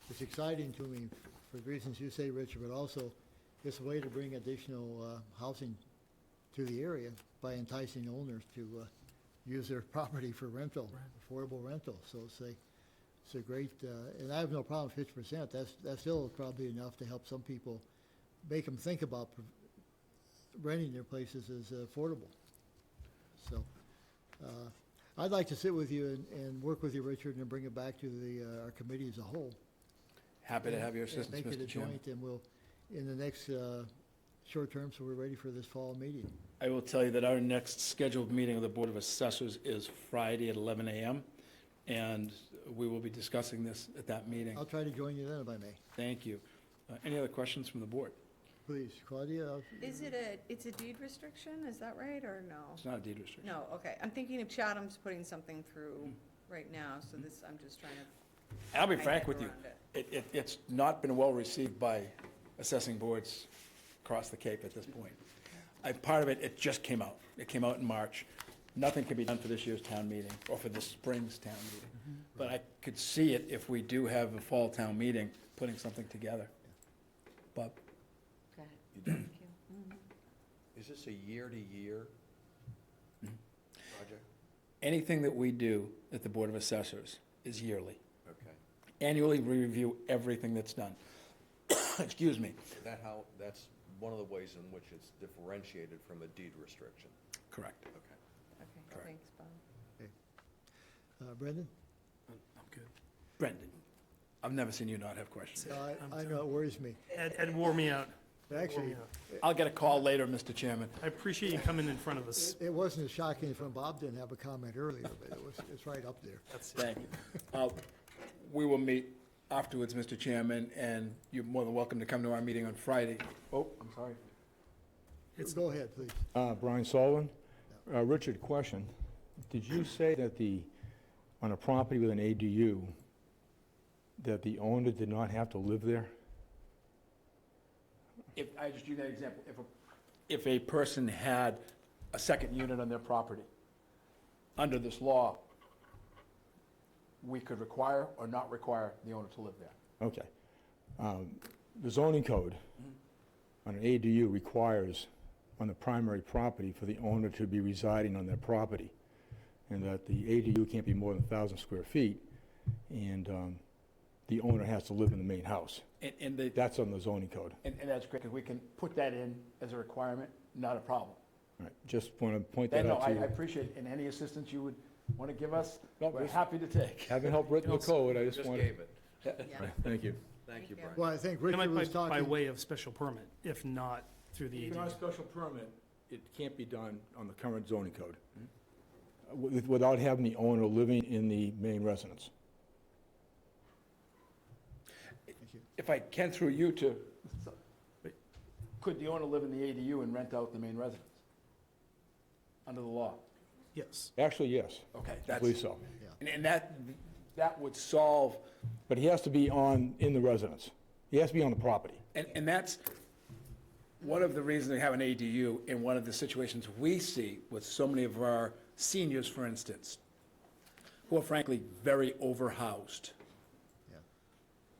It's exciting to me for the reasons you say, Richard, but also it's a way to bring additional housing to the area by enticing owners to use their property for rental, affordable rental. So it's a great, and I have no problem with 50%. That's still probably enough to help some people, make them think about renting their places as affordable. So I'd like to sit with you and work with you, Richard, and bring it back to our committee as a whole. Happy to have your And assistance, make it Mr. a Chairman. joint, and we'll, in the next short term, so we're ready for this fall meeting. I will tell you that our next scheduled meeting of the Board of Assessors is Friday at 11 a.m., and we will be discussing this at that meeting. I'll try to join you then if I may. Thank you. Any other questions from the board? Please, Claudia. It's a deed restriction, is that right, or no? It's not a deed restriction. No, okay, I'm thinking of Chatham's putting something through right now, so this, I'm just trying to. I'll be my frank head with you. around it. It's not been well received by assessing boards across the Cape at this point. Part of it, it just came out. It came out in March. Nothing can be done for this year's town meeting or for this spring's town meeting. But I could see it if we do have a fall town meeting, putting something together. Bob? Go ahead. You done? Thank you. Is this a year-to-year project? Anything that we do at the Board of Assessors is yearly. Okay. Annually, we review everything that's done. Excuse me. That's one of the ways in which it's differentiated from a deed restriction. Correct. Okay. Okay, Correct. thanks, Bob. Brendan? I'm good. Brendan, I've never seen you not have questions. I know, it worries me. Ed wore me out. Actually, I'll get a call later, Mr. Chairman. I appreciate you coming in front of us. it wasn't as shocking as when Bob didn't have a comment earlier, but it's right up there. That's Thank you. We will meet afterwards, Mr. Chairman, and you're more than welcome to come to our meeting on Friday. Oh, I'm sorry. Go ahead, please. Brian Sullivan. Richard, question. Did you say that on a property with an ADU, that the owner did not have to live there? If, I just use that example, if a person had a second unit on their property, under this law, we could require or not require the owner to live there. Okay. The zoning code on an ADU requires on the primary property for the owner to be residing on their property, and that the ADU can't be more than 1,000 square feet, and the owner has to live in the main house. And That's on the zoning code. and that's great, because we can put that in as a requirement, not a problem. All right, just want to point that No, out I to you. appreciate it, and any assistance you would want to give us, No, we're just- happy to take. Haven't helped written the code, I just Just wanted. gave it. Yeah. Right, thank you. Thank you, you. Brian. Well, I think It might Richard was by talking. way of special permit, if not through the Even on a ADU. special permit, it can't be done on the current zoning code, without having the owner living in the main residence. If I can through you to, could the owner live in the ADU and rent out the main residence? Under the law? Yes. Actually, yes, Okay, I that's, believe so. and that would solve, But he has to be in the residence. He has to be on the property. and that's one of the reasons they have an ADU, and one of the situations we see with so many of our seniors, for instance, who are frankly very overhoused, Yeah.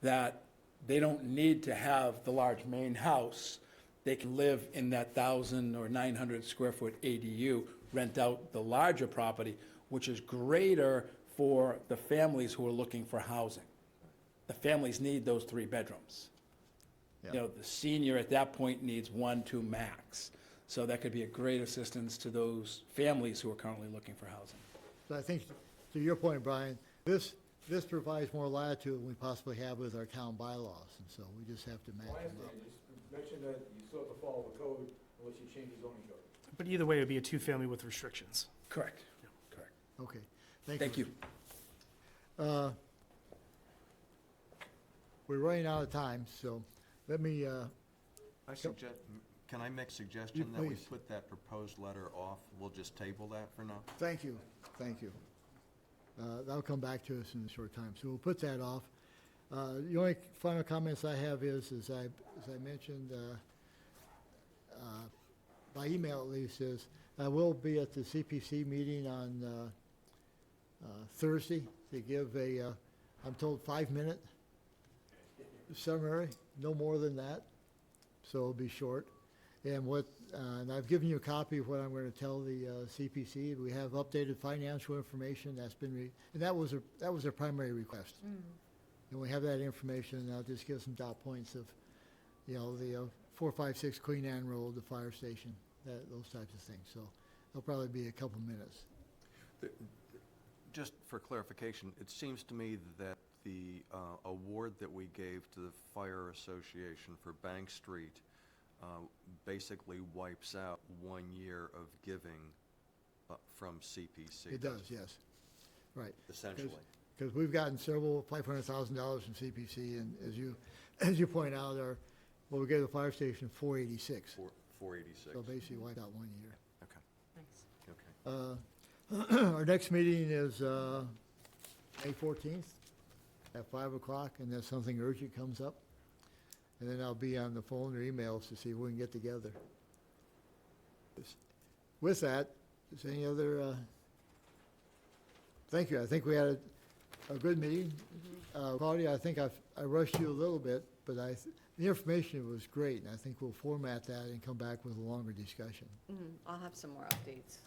that they don't need to have the large main house. They can live in that 1,000 or 900 square foot ADU, rent out the larger property, which is greater for the families who are looking for housing. The families need those 3 bedrooms. You know, the senior at that point needs 1, 2 max. So that could be a great assistance to those families who are currently looking for housing. So I think, to your point, Brian, this provides more latitude than we possibly have with our town bylaws, and so we just have to match them up. Mention that you still have to follow the code unless you change the zoning code. But either way, it would be a two-family with restrictions. Correct. Correct. Okay, Thank you. We're running out of time, so let me, I suggest, can I make a suggestion that we please. put that proposed letter off? We'll just table that for now. thank you, thank you. That'll come back to us in a short time, so we'll put that off. The only final comments I have is, as I mentioned, by email at least, is I will be at the CPC meeting on Thursday to give I'm told 5-minute summary, no more than that, so it'll be short. And I've given you a copy of what I'm going to tell the CPC. We have updated financial information that's been, and that was their primary request. And we have that information, and I'll just give some dot points of, the 456 Queen Anne Road, the fire station, those types of things. So it'll probably be a couple minutes. Just for clarification, it seems to me that the award that we gave to the Fire Association for Bank Street basically wipes out 1 year of giving from CPC. It does, yes. Right. Essentially. Because we've gotten several $500,000 from CPC, and as you point out, we gave the fire station 486. 486. So basically wiped out 1 year. Okay. Okay. Our next meeting is May 14th at 5 o'clock, unless something urgent comes up. And then I'll be on the phone or emails to see if we can get together. With that, is any other, thank you. I think we had a good meeting. Claudia, I think I rushed you a little bit, but the information was great, and I think we'll format that and come back with a longer discussion. I'll have some more updates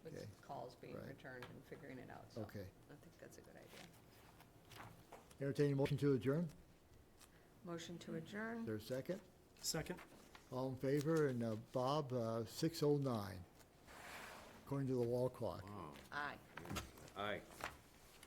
with Okay. calls being Right. returned and figuring it out, so Okay. I think that's a good idea. Entertaining motion to adjourn? Motion to adjourn? Is there a second? Second? All in favor? And Bob, 6:09, according to the wall clock. Oh, Aye. aye.